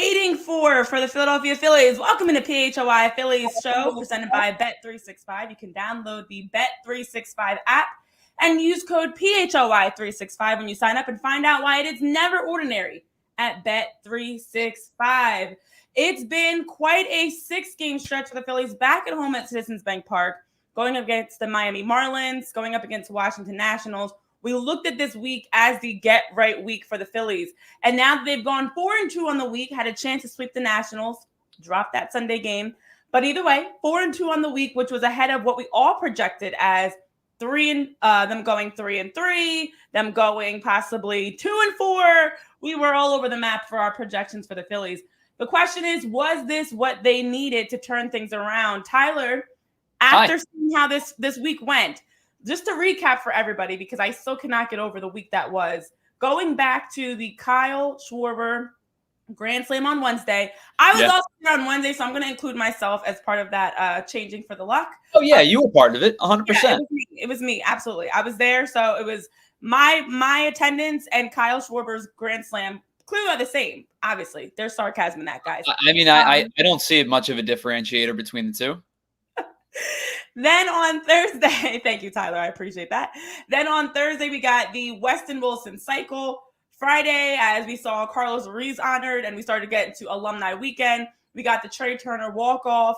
waiting for the Philadelphia Phillies. Welcome to PHLY Phillies show presented by Bet365. You can download the Bet365 app and use code PHLY365 when you sign up and find out why it is never ordinary at Bet365. It's been quite a 6-game stretch for the Phillies back at home at Citizens Bank Park, going up against the Miami Marlins, going up against Washington Nationals. We looked at this week as the get-right week for the Phillies. And now that they've gone 4-2 on the week, had a chance to sweep the Nationals, drop that Sunday game. But either way, 4-2 on the week, which was ahead of what we all projected as them going 3-3, them going possibly 2-4. We were all over the map for our projections for the Phillies. The question is, was this what they needed to turn things around? Tyler, after seeing how this week went, just to recap for everybody, because I still cannot get over the week that was, going back to the Kyle Schwarber Grand Slam on Wednesday. I was also here on Wednesday, so I'm going to include myself as part of that changing for the luck. Oh, yeah, you were part of it, 100%. Yeah, it was me, absolutely. I was there, so it was my attendance and Kyle Schwarber's Grand Slam. Clearly the same, obviously. There's sarcasm in that, guys. I mean, I don't see much of a differentiator between the two. Then on Thursday, thank you, Tyler. I appreciate that. Then on Thursday, we got the Weston Wilson cycle. Friday, as we saw Carlos Ruiz honored, and we started getting to alumni weekend, we got the Trea Turner walk-off.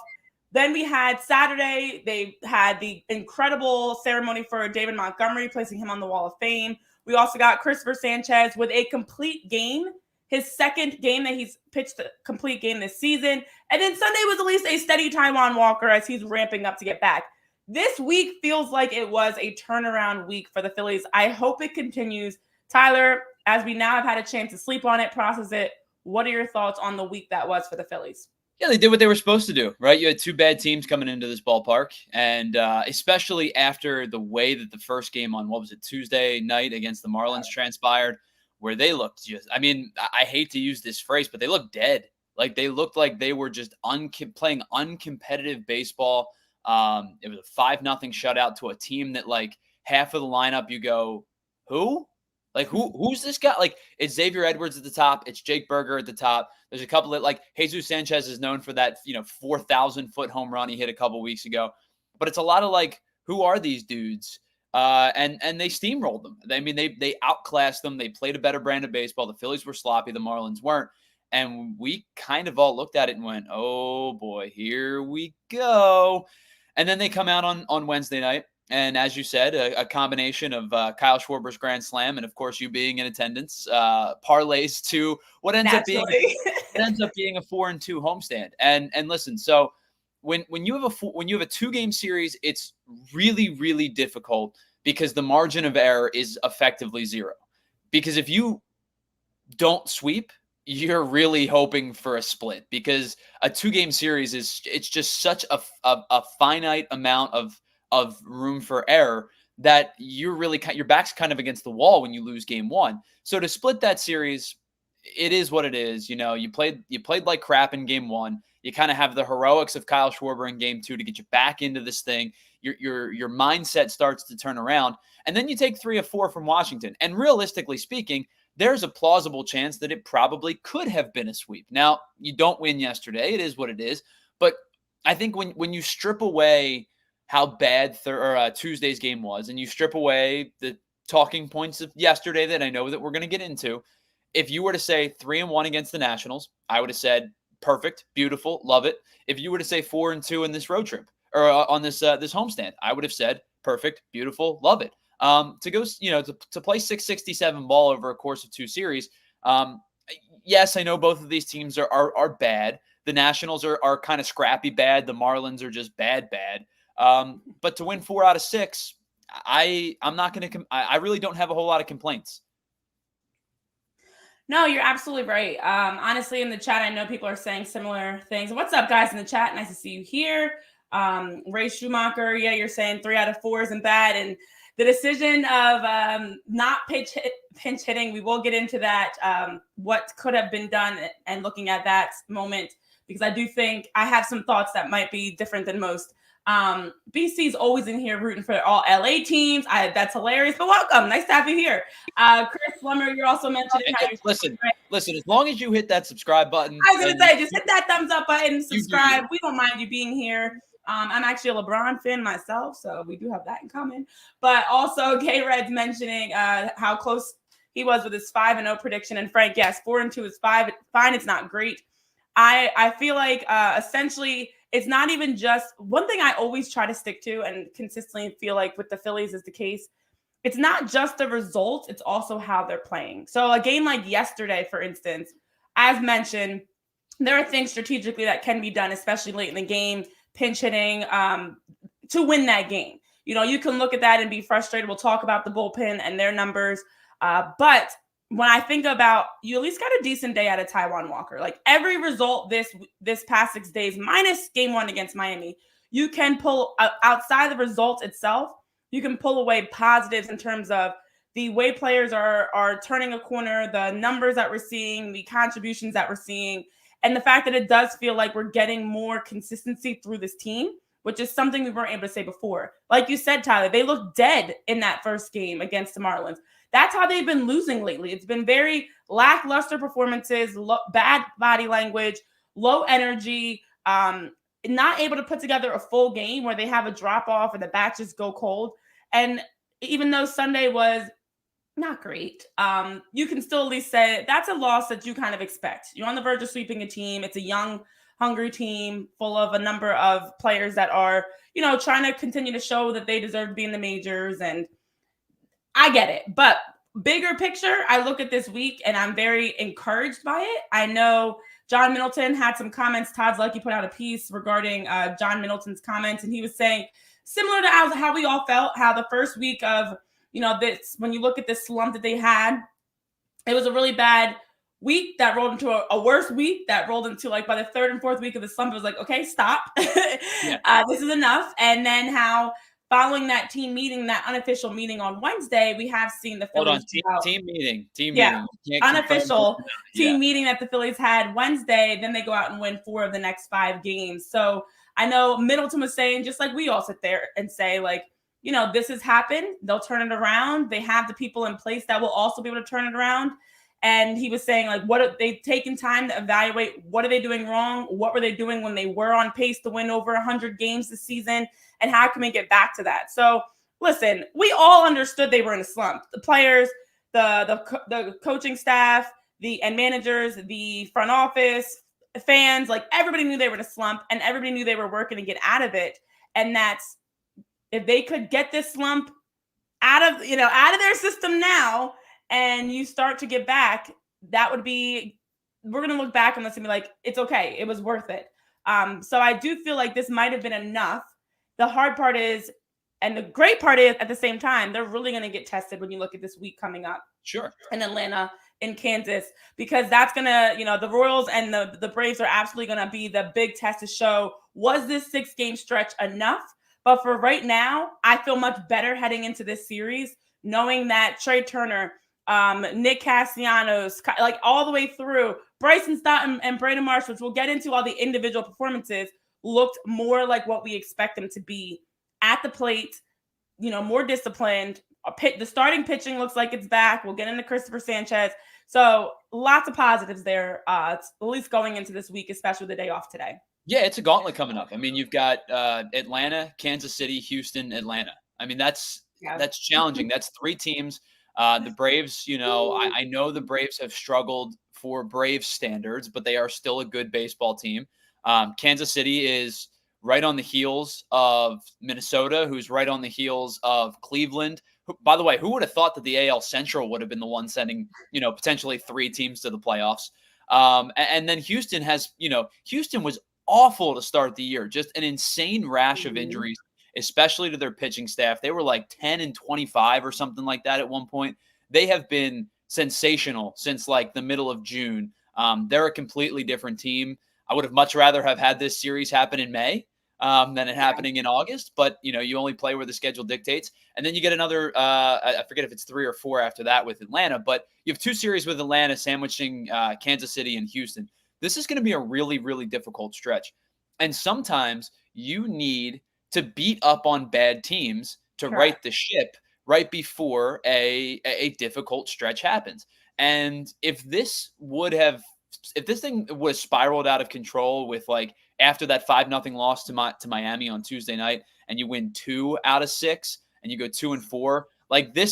Then we had Saturday, they had the incredible ceremony for David Montgomery, placing him on the Wall of Fame. We also got Cristopher Sanchez with a complete game, his second game that he's pitched a complete game this season. And then Sunday was at least a steady Taijuan Walker as he's ramping up to get back. This week feels like it was a turnaround week for the Phillies. I hope it continues. Tyler, as we now have had a chance to sleep on it, process it, what are your thoughts on the week that was for the Phillies? Yeah, they did what they were supposed to do, right? You had two bad teams coming into this ballpark, and especially after the way that the first game on, Tuesday night against the Marlins transpired, where they looked I hate to use this phrase, but they looked dead. Like, they looked like they were just playing uncompetitive baseball. It was a 5-0 shutout to a team that, like, half of the lineup, you go, who? Like, who's this guy? Like, it's Xavier Edwards at the top. It's Jake Berger at the top. There's a couple of, like, Jesus Sanchez is known for that, 4,000-foot home run he hit a couple weeks ago. But it's a lot of, like, who are these dudes? And they steamrolled them. I mean, they outclassed them. They played a better brand of baseball. The Phillies were sloppy. The Marlins weren't. And we kind of all looked at it and went, oh, boy, here we go. And then they come out on Wednesday night. And as you said, a combination of Kyle Schwarber's Grand Slam and, of course, you being in attendance parlays to what ends up being a 4-2 homestand. And listen, so when you have a 2-game series, it's really, really difficult because the margin of error is effectively zero. Because if you don't sweep, you're really hoping for a split, because a 2-game series it's just such a finite amount of room for error that your back's kind of against the wall when you lose game 1. So to split that series, it is what it is. You played like crap in game 1. You kind of have the heroics of Kyle Schwarber in game 2 to get you back into this thing. Your mindset starts to turn around, and then you take 3 of 4 from Washington. And realistically speaking, there's a plausible chance that it probably could have been a sweep. Now, you don't win yesterday. It is what it is. But I think when you strip away how bad Tuesday's game was, and you strip away the talking points of yesterday that I know that we're going to get into, if you were to say 3-1 against the Nationals, I would have said perfect, beautiful, love it. If you were to say 4-2 in this road trip or on this homestand, I would have said perfect, beautiful, love it. To go, to play 667 ball over a course of 2 series. Yes, I know both of these teams are bad. The Nationals are kind of scrappy bad. The Marlins are just bad. But to win 4 out of 6, I really don't have a whole lot of complaints. No, you're absolutely right. Honestly, in the chat, I know people are saying similar things. What's up, guys, in the chat? Nice to see you here. Ray Schumacher, yeah, you're saying 3 out of 4 isn't bad. And the decision of not pinch hitting, we will get into that, what could have been done and looking at that moment, because I do think I have some thoughts that might be different than most. BC's always in here rooting for all LA teams. That's hilarious, but welcome. Nice to have you here. Chris Plummer, you're also mentioning how you're listen, as long as you hit that subscribe button. I was going to say, just hit that thumbs up button, subscribe. We don't mind you being here. I'm actually a LeBron fan myself, so we do have that in common. But also, K-Red's mentioning how close he was with his 5-0 prediction. And Frank, yes, 4-2 is fine. It's not great. I feel like essentially it's not even just one thing I always try to stick to and consistently feel like with the Phillies is the case. It's not just the results, it's also how they're playing. So a game like yesterday, for instance, as mentioned, there are things strategically that can be done, especially late in the game, pinch hitting to win that game. You know, you can look at that and be frustrated. We'll talk about the bullpen and their numbers. But when I think about, you at least got a decent day out of Taijuan Walker. Like every result this past 6 days, minus game 1 against Miami, you can pull outside the result itself. You can pull away positives in terms of the way players are turning a corner, the numbers that we're seeing, the contributions that we're seeing, and the fact that it does feel like we're getting more consistency through this team, which is something we weren't able to say before. Like you said, Tyler, they looked dead in that first game against the Marlins. That's how they've been losing lately. It's been very lackluster performances, bad body language, low energy, not able to put together a full game where they have a drop off and the bats just go cold. And even though Sunday was not great, you can still at least say that's a loss that you kind of expect. You're on the verge of sweeping a team. It's a young, hungry team full of a number of players that are, trying to continue to show that they deserve to be in the majors. And I get it. But bigger picture, I look at this week and I'm very encouraged by it. I know John Middleton had some comments. Todd's Lucky put out a piece regarding John Middleton's comments. And he was saying, similar to how we all felt, how the first week of, this, when you look at this slump that they had, it was a really bad week that rolled into a worse week that rolled into, like, by the third and fourth week of the slump, it was like, okay, stop. This is enough. And then how following that team meeting, that unofficial meeting on Wednesday, we have seen the Phillies. Team meeting. Unofficial team meeting that the Phillies had Wednesday. Then they go out and win 4 of the next 5 games. So I know Middleton was saying, just like we all sit there and say, like, this has happened. They'll turn it around. They have the people in place that will also be able to turn it around. And he was saying, like, what are they taking time to evaluate? What are they doing wrong? What were they doing when they were on pace to win over 100 games this season? And how can we get back to that? So, listen, we all understood they were in a slump. The players, the coaching staff, and managers, the front office, fans, like everybody knew they were in a slump and everybody knew they were working to get out of it. And that's, if they could get this slump out of their system now, and you start to get back, that would be, we're going to look back on this and be like, it's okay. It was worth it. So I do feel like this might have been enough. The hard part is, and the great part is at the same time, they're really going to get tested when you look at this week coming up. Sure. In Atlanta, in Kansas, because that's going to, the Royals and the Braves are absolutely going to be the big test to show, was this 6-game stretch enough? But for right now, I feel much better heading into this series, knowing that Trea Turner, Nick Castellanos, like all the way through, Bryson Stott and Brandon Marsh, which we'll get into all the individual performances, looked more like what we expect them to be at the plate, more disciplined. The starting pitching looks like it's back. We'll get into Cristopher Sanchez. So lots of positives there, at least going into this week, especially the day off today. Yeah, it's a gauntlet coming up. I mean, you've got Atlanta, Kansas City, Houston, Atlanta. I mean, that's challenging. That's 3 teams. The Braves, I know the Braves have struggled for Braves standards, but they are still a good baseball team. Kansas City is right on the heels of Minnesota, who's right on the heels of Cleveland. By the way, who would have thought that the AL Central would have been the one sending, potentially 3 teams to the playoffs? And then Houston has, Houston was awful to start the year, just an insane rash of injuries, especially to their pitching staff. They were like 10-25 or something like that at one point. They have been sensational since like the middle of June. They're a completely different team. I would have much rather have had this series happen in May than it happening in August. But, you only play where the schedule dictates. And then you get another, I forget if it's 3 or 4 after that with Atlanta. But you have 2 series with Atlanta sandwiching Kansas City and Houston. This is going to be a really, really difficult stretch. And sometimes you need to beat up on bad teams to right the ship right before a difficult stretch happens. And if this thing was spiraled out of control with like after that 5-0 loss to Miami on Tuesday night, and you win 2 out of 6 and you go 2-4, like the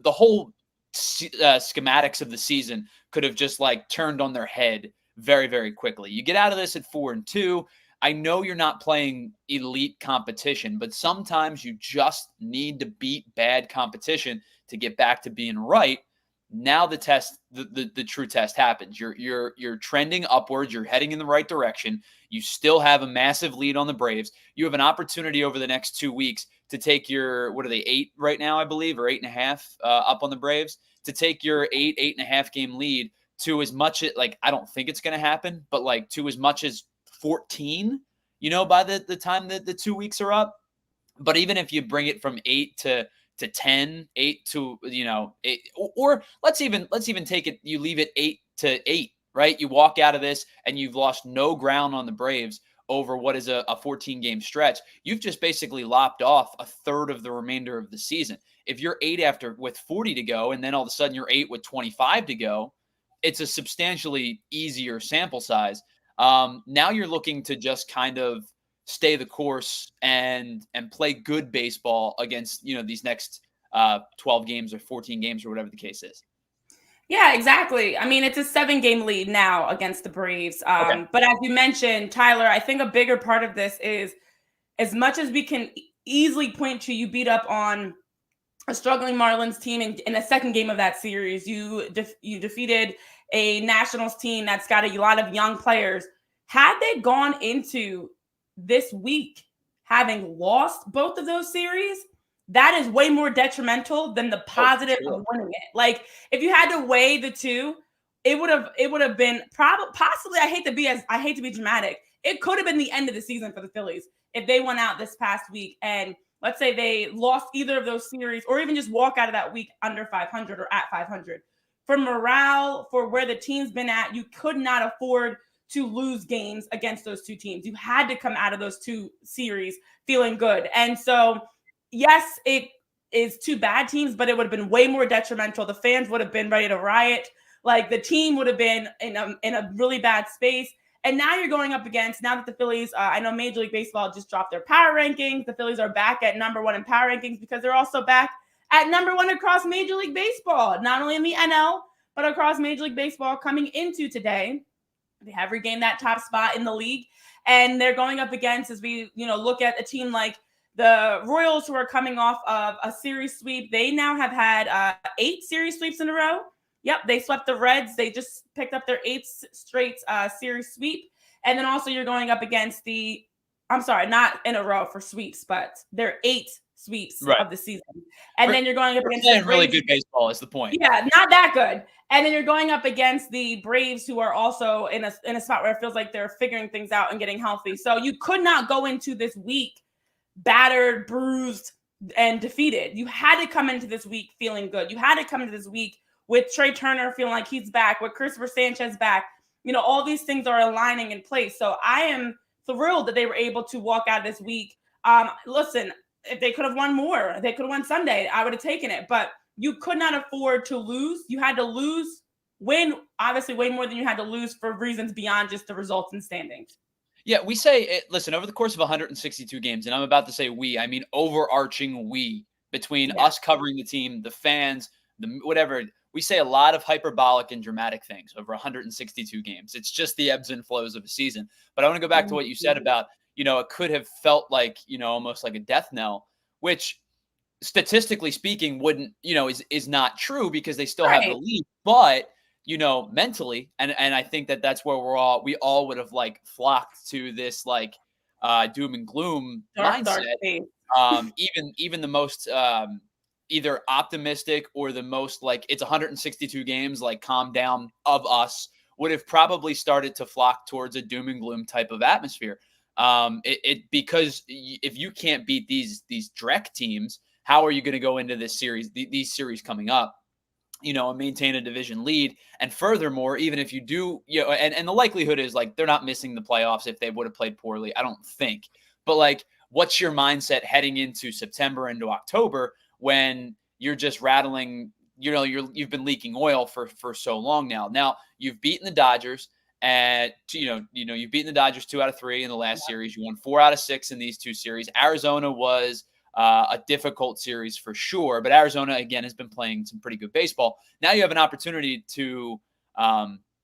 whole schematics of the season could have just like turned on their head very, very quickly. You get out of this at 4-2. I know you're not playing elite competition, but sometimes you just need to beat bad competition to get back to being right. Now the test, the true test happens. You're trending upwards. You're heading in the right direction. You still have a massive lead on the Braves. You have an opportunity over the next 2 weeks to take your, what are they, 8 right now, I believe, or 8.5 up on the Braves, to take your 8.5 game lead to as much as, like, I don't think it's going to happen, but like to as much as 14, by the time that the 2 weeks are up. But even if you bring it from 8 to 10, 8 to, 8, or let's even take it, you leave it 8-8, right? You walk out of this and you've lost no ground on the Braves over what is a 14 game stretch. You've just basically lopped off a third of the remainder of the season. If you're 8 with 40 to go, and then all of a sudden you're 8 with 25 to go, it's a substantially easier sample size. Now you're looking to just kind of stay the course and play good baseball against, these next 12 games or 14 games or whatever the case is. Yeah, exactly. I mean, it's a 7-game lead now against the Braves. Okay. But as you mentioned, Tyler, I think a bigger part of this is, as much as we can easily point to, you beat up on a struggling Marlins team in the second game of that series. You defeated a Nationals team that's got a lot of young players. Had they gone into this week having lost both of those series, that is way more detrimental than the positive of winning it. Like, if you had to weigh the two, it would have been possibly, I hate to be dramatic, it could have been the end of the season for the Phillies if they went out this past week and let's say they lost either of those series, or even just walk out of that week under 500 or at 500. For morale, for where the team's been at, you could not afford to lose games against those two teams. You had to come out of those 2 series feeling good. And so, yes, it is 2 bad teams, but it would have been way more detrimental. The fans would have been ready to riot. Like, the team would have been in a really bad space. And now you're going up against, now that the Phillies, I know Major League Baseball just dropped their power rankings. The Phillies are back at number 1 in power rankings because they're also back at number 1 across Major League Baseball, not only in the NL, but across Major League Baseball coming into today. They have regained that top spot in the league. And they're going up against, as we, look at a team like the Royals, who are coming off of a series sweep. They now have had 8 series sweeps in a row. Yep, they swept the Reds. They just picked up their 8th straight series sweep. And then also you're going up against not in a row for sweeps, but they're 8 sweeps of the season. And then you're going up against the really good baseball is the point. Yeah, not that good. And then you're going up against the Braves, who are also in a spot where it feels like they're figuring things out and getting healthy. So you could not go into this week battered, bruised, and defeated. You had to come into this week feeling good. You had to come into this week with Trea Turner feeling like he's back, with Cristopher Sanchez back. All these things are aligning in place. So I am thrilled that they were able to walk out this week. Listen, if they could have won more, they could have won Sunday, I would have taken it. But you could not afford to lose. You had to win, obviously way more than you had to lose for reasons beyond just the results and standings. Yeah, we say, listen, over the course of 162 games, and I'm about to say we, I mean overarching we, between us covering the team, the fans, whatever, we say a lot of hyperbolic and dramatic things over 162 games. It's just the ebbs and flows of a season. But I want to go back to what you said about, it could have felt like, almost like a death knell, which statistically speaking wouldn't, is not true because they still have the lead. But, mentally, and I think that's where we all would have like flocked to this like doom and gloom mindset. Even the most either optimistic or the most like it's 162 games, like calm down of us would have probably started to flock towards a doom and gloom type of atmosphere. Because if you can't beat these Drek teams, how are you going to go into this series, these series coming up? and maintain a division lead. And furthermore, even if you do, and the likelihood is like they're not missing the playoffs if they would have played poorly, I don't think. But like, what's your mindset heading into September, into October, when you're just rattling, you've been leaking oil for so long now. Now you've beaten the Dodgers, and you've beaten the Dodgers 2 out of 3 in the last series. You won 4 out of 6 in these 2 series. Arizona was a difficult series for sure, but Arizona again has been playing some pretty good baseball. Now you have an opportunity to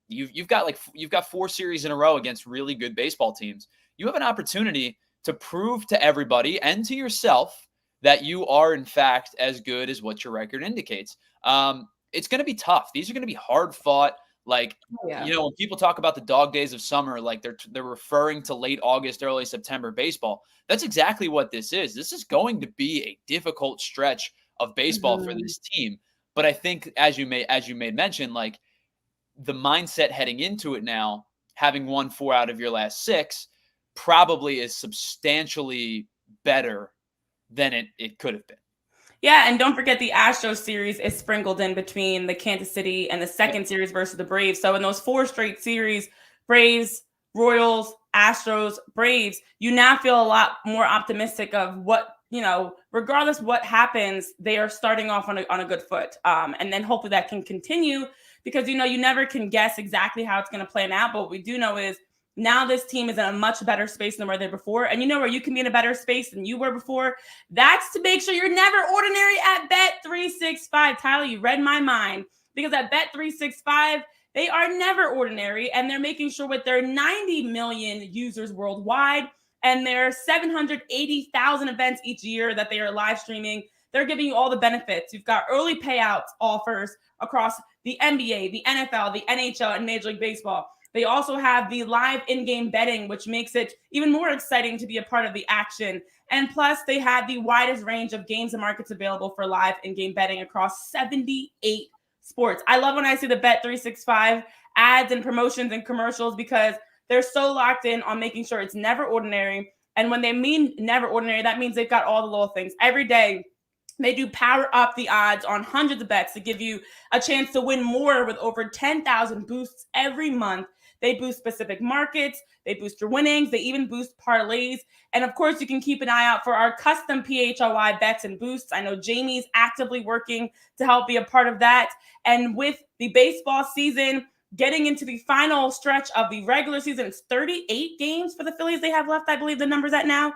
you've got 4 series in a row against really good baseball teams. You have an opportunity to prove to everybody and to yourself that you are in fact as good as what your record indicates. It's going to be tough. These are going to be hard fought. Like, when people talk about the dog days of summer, like they're referring to late August, early September baseball. That's exactly what this is. This is going to be a difficult stretch of baseball for this team. But I think, as you made mention, like the mindset heading into it now, having won 4 out of your last 6, probably is substantially better than it could have been. Yeah, and don't forget the Astros series is sprinkled in between the Kansas City and the second series versus the Braves. So in those 4 straight series, Braves, Royals, Astros, Braves, you now feel a lot more optimistic of what, regardless what happens, they are starting off on a good foot. And then hopefully that can continue because, you never can guess exactly how it's going to plan out. But what we do know is now this team is in a much better space than where they were before. And where you can be in a better space than you were before? That's to make sure you're never ordinary at Bet365. Tyler, you read my mind, because at Bet365, they are never ordinary, and they're making sure with their 90 million users worldwide and their 780,000 events each year that they are live streaming, they're giving you all the benefits. You've got early payouts offers across the NBA, the NFL, the NHL, and Major League Baseball. They also have the live in-game betting, which makes it even more exciting to be a part of the action. And plus, they have the widest range of games and markets available for live in-game betting across 78 sports. I love when I see the Bet365 ads and promotions and commercials because they're so locked in on making sure it's never ordinary. And when they mean never ordinary, that means they've got all the little things. Every day, they do power up the odds on hundreds of bets to give you a chance to win more with over 10,000 boosts every month. They boost specific markets. They boost your winnings. They even boost parlays. And of course, you can keep an eye out for our custom PHLY bets and boosts. I know Jamie's actively working to help be a part of that. And with the baseball season getting into the final stretch of the regular season, it's 38 games for the Phillies they have left, I believe the number's at now.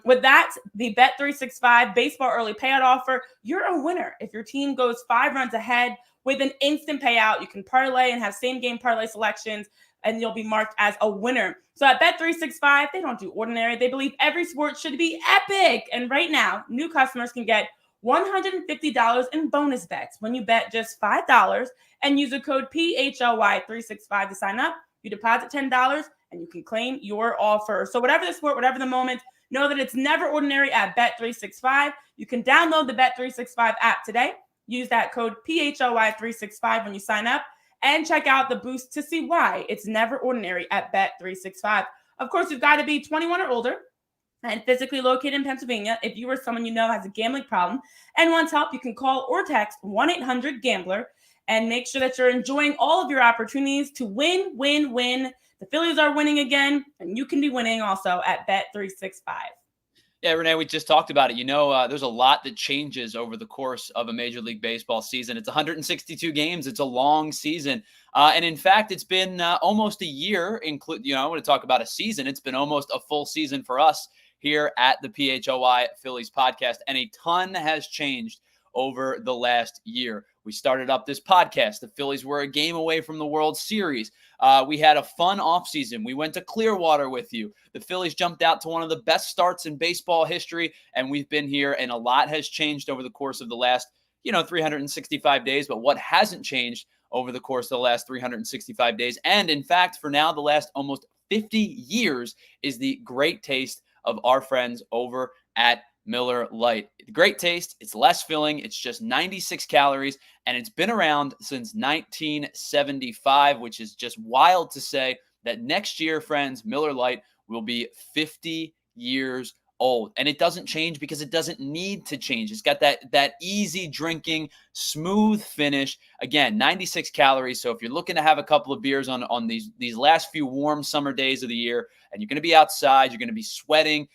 With that, the Bet365 baseball early payout offer, you're a winner. If your team goes 5 runs ahead with an instant payout, you can parlay and have same game parlay selections, and you'll be marked as a winner. So at Bet365, they don't do ordinary. They believe every sport should be epic. And right now, new customers can get $150 in bonus bets when you bet just $5 and use the code PHLY365 to sign up. You deposit $10 and you can claim your offer. So whatever the sport, whatever the moment, know that it's never ordinary at Bet365. You can download the Bet365 app today. Use that code PHLY365 when you sign up and check out the boost to see why it's never ordinary at Bet365. Of course, you've got to be 21 or older and physically located in Pennsylvania. If you or someone you know has a gambling problem and wants help, you can call or text 1-800-GAMBLER and make sure that you're enjoying all of your opportunities to win. The Phillies are winning again, and you can be winning also at Bet365. Yeah, Renee, we just talked about it. There's a lot that changes over the course of a Major League Baseball season. It's 162 games. It's a long season. And in fact, it's been almost a year. I want to talk about a season. It's been almost a full season for us here at the PHLY Phillies podcast. And a ton has changed over the last year. We started up this podcast. The Phillies were a game away from the World Series. We had a fun offseason. We went to Clearwater with you. The Phillies jumped out to one of the best starts in baseball history, and we've been here, and a lot has changed over the course of the last, 365 days. But what hasn't changed over the course of the last 365 days, and in fact, for now, the last almost 50 years, is the great taste of our friends over at Miller Lite. Great taste. It's less filling. It's just 96 calories, and it's been around since 1975, which is just wild to say that next year, friends, Miller Lite will be 50 years old. And it doesn't change because it doesn't need to change. It's got that easy drinking, smooth finish. Again, 96 calories. So if you're looking to have a couple of beers on these last few warm summer days of the year, and you're going to be outside, you're going to be sweating,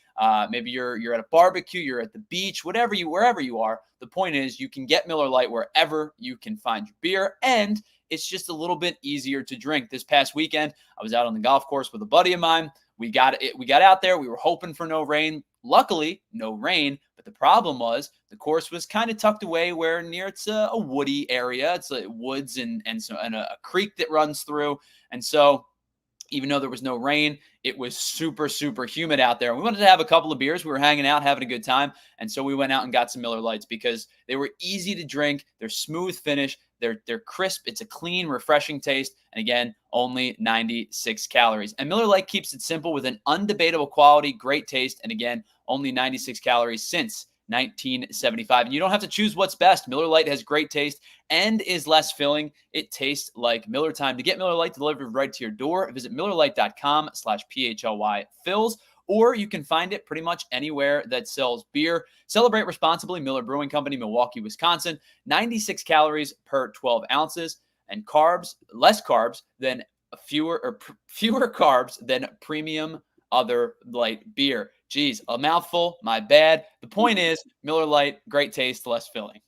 maybe you're at a barbecue, you're at the beach, wherever you are. The point is you can get Miller Lite wherever you can find your beer, and it's just a little bit easier to drink. This past weekend, I was out on the golf course with a buddy of mine. We got out there. We were hoping for no rain. Luckily, no rain. But the problem was the course was kind of tucked away where near it's a woody area. It's like woods and a creek that runs through. And so even though there was no rain, it was super, super humid out there. We wanted to have a couple of beers. We were hanging out, having a good time. And so we went out and got some Miller Lites because they were easy to drink. They're smooth finish. They're crisp. It's a clean, refreshing taste. And again, only 96 calories. And Miller Lite keeps it simple with an undebatable quality, great taste. And again, only 96 calories since 1975. And you don't have to choose what's best. Miller Lite has great taste and is less filling. It tastes like Miller time. To get Miller Lite delivered right to your door, visit MillerLite.com/PHLY Phils, or you can find it pretty much anywhere that sells beer. Celebrate responsibly. Miller Brewing Company, Milwaukee, Wisconsin. 96 calories per 12 ounces, and less carbs than fewer carbs than premium other light beer. Geez, a mouthful, my bad. The point is, Miller Lite, great taste, less filling.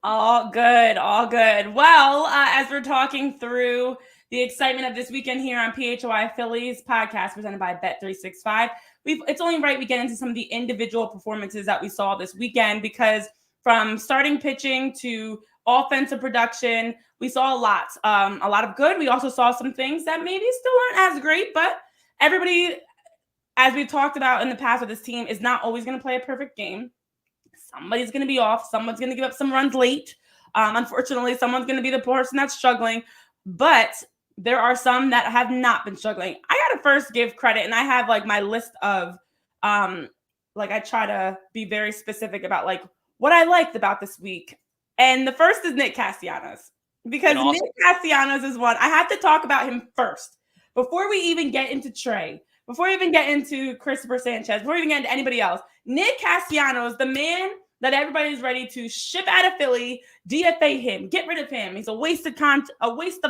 All good, all good. Well, as we're talking through the excitement of this weekend here on PHLY Phillies podcast presented by Bet365, it's only right we get into some of the individual performances that we saw this weekend, because from starting pitching to offensive production, we saw a lot of good. We also saw some things that maybe still aren't as great, but everybody, as we've talked about in the past with this team, is not always going to play a perfect game. Somebody's going to be off. Someone's going to give up some runs late. Unfortunately, someone's going to be the person that's struggling. But there are some that have not been struggling. I got to first give credit, and I have like my list of, I try to be very specific about what I liked about this week. And the first is Nick Castellanos, because Nick Castellanos is one. I have to talk about him first before we even get into Trey. Before we even get into Cristopher Sanchez, before we even get into anybody else, Nick Castellanos, the man that everybody's ready to ship out of Philly, DFA him, get rid of him. He's a waste of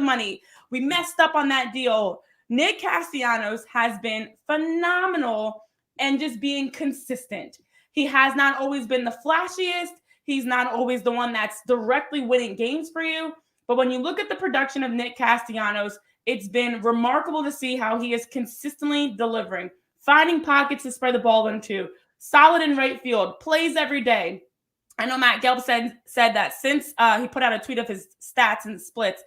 money. We messed up on that deal. Nick Castellanos has been phenomenal and just being consistent. He has not always been the flashiest. He's not always the one that's directly winning games for you. But when you look at the production of Nick Castellanos, it's been remarkable to see how he is consistently delivering, finding pockets to spread the ball into, solid in right field, plays every day. I know Matt Gelb said that since he put out a tweet of his stats and splits,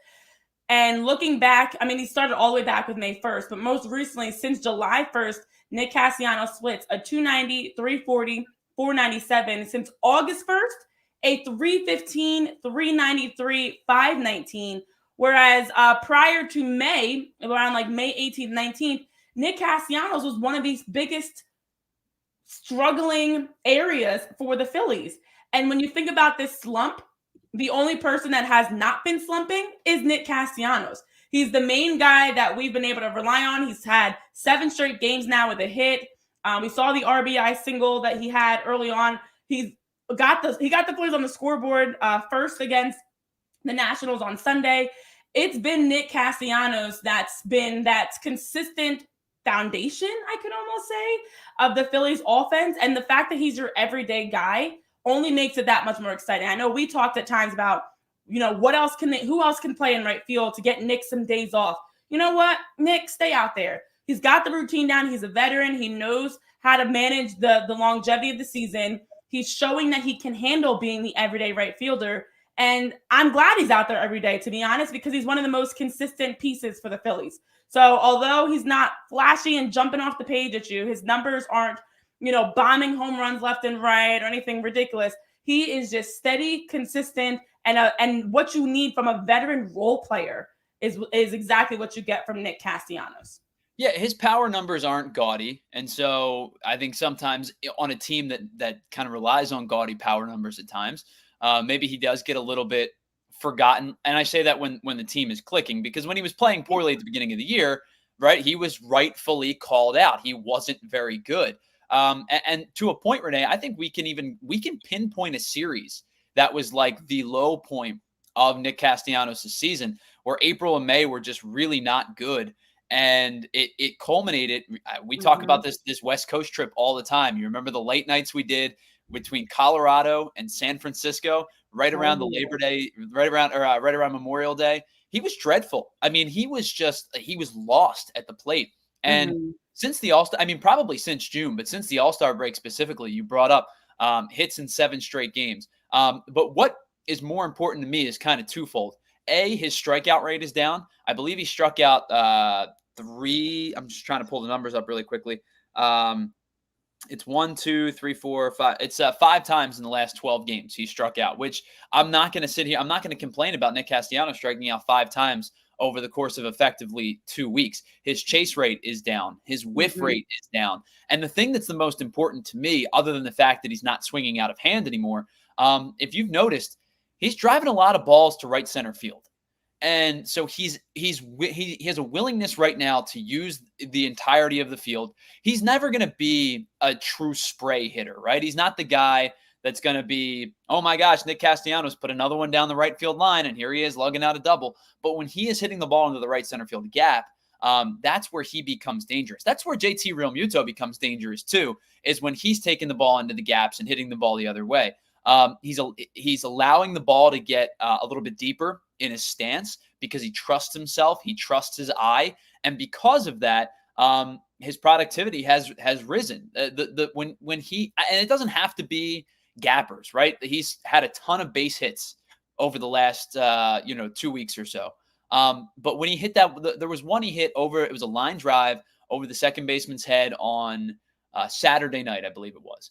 and looking back, I mean, he started all the way back with May 1st, but most recently, since July 1st, Nick Castellanos splits a 290, 340, 497. Since August 1st, a 315, 393, 519. Whereas prior to May, around May 18th, 19th, Nick Castellanos was one of these biggest struggling areas for the Phillies. And when you think about this slump, the only person that has not been slumping is Nick Castellanos. He's the main guy that we've been able to rely on. He's had 7 straight games now with a hit. We saw the RBI single that he had early on. He got the Phillies on the scoreboard first against the Nationals on Sunday. It's been Nick Castellanos that's been that consistent foundation, I could almost say, of the Phillies offense. And the fact that he's your everyday guy only makes it that much more exciting. I know we talked at times about, who else can play in right field to get Nick some days off. You know what? Nick, stay out there. He's got the routine down. He's a veteran. He knows how to manage the longevity of the season. He's showing that he can handle being the everyday right fielder. And I'm glad he's out there every day, to be honest, because he's one of the most consistent pieces for the Phillies. So although he's not flashy and jumping off the page at you, his numbers aren't, bombing home runs left and right or anything ridiculous. He is just steady, consistent, and what you need from a veteran role player is exactly what you get from Nick Castellanos. Yeah, his power numbers aren't gaudy. And so I think sometimes on a team that kind of relies on gaudy power numbers at times, maybe he does get a little bit forgotten. And I say that when the team is clicking, because when he was playing poorly at the beginning of the year, right, he was rightfully called out. He wasn't very good. And to a point, Renee, I think we can pinpoint a series that was like the low point of Nick Castellanos' season, where April and May were just really not good. And it culminated. We talk about this West Coast trip all the time. You remember the late nights we did between Colorado and San Francisco, right around the Labor Day, right around Memorial Day. He was dreadful. I mean, he was lost at the plate. And since the All-Star, I mean, probably since June, but since the All-Star break specifically, you brought up hits in 7 straight games. But what is more important to me is kind of twofold. A, his strikeout rate is down. I believe he struck out 3. I'm just trying to pull the numbers up really quickly. It's 1, 2, 3, 4, 5. It's 5 times in the last 12 games he struck out, which I'm not going to sit here. I'm not going to complain about Nick Castellanos striking out 5 times over the course of effectively 2 weeks. His chase rate is down. His whiff rate is down. And the thing that's the most important to me, other than the fact that he's not swinging out of hand anymore, if you've noticed, he's driving a lot of balls to right center field. And so he has a willingness right now to use the entirety of the field. He's never going to be a true spray hitter, right? He's not the guy that's going to be, oh my gosh, Nick Castellanos put another one down the right field line, and here he is lugging out a double. But when he is hitting the ball into the right center field gap, that's where he becomes dangerous. That's where JT Realmuto becomes dangerous too, is when he's taking the ball into the gaps and hitting the ball the other way. He's allowing the ball to get a little bit deeper in his stance because he trusts himself. He trusts his eye. And because of that, his productivity has risen. When he, and it doesn't have to be gappers, right? He's had a ton of base hits over the last, 2 weeks or so. But when he hit that, there was one he hit over, it was a line drive over the second baseman's head on Saturday night, I believe it was.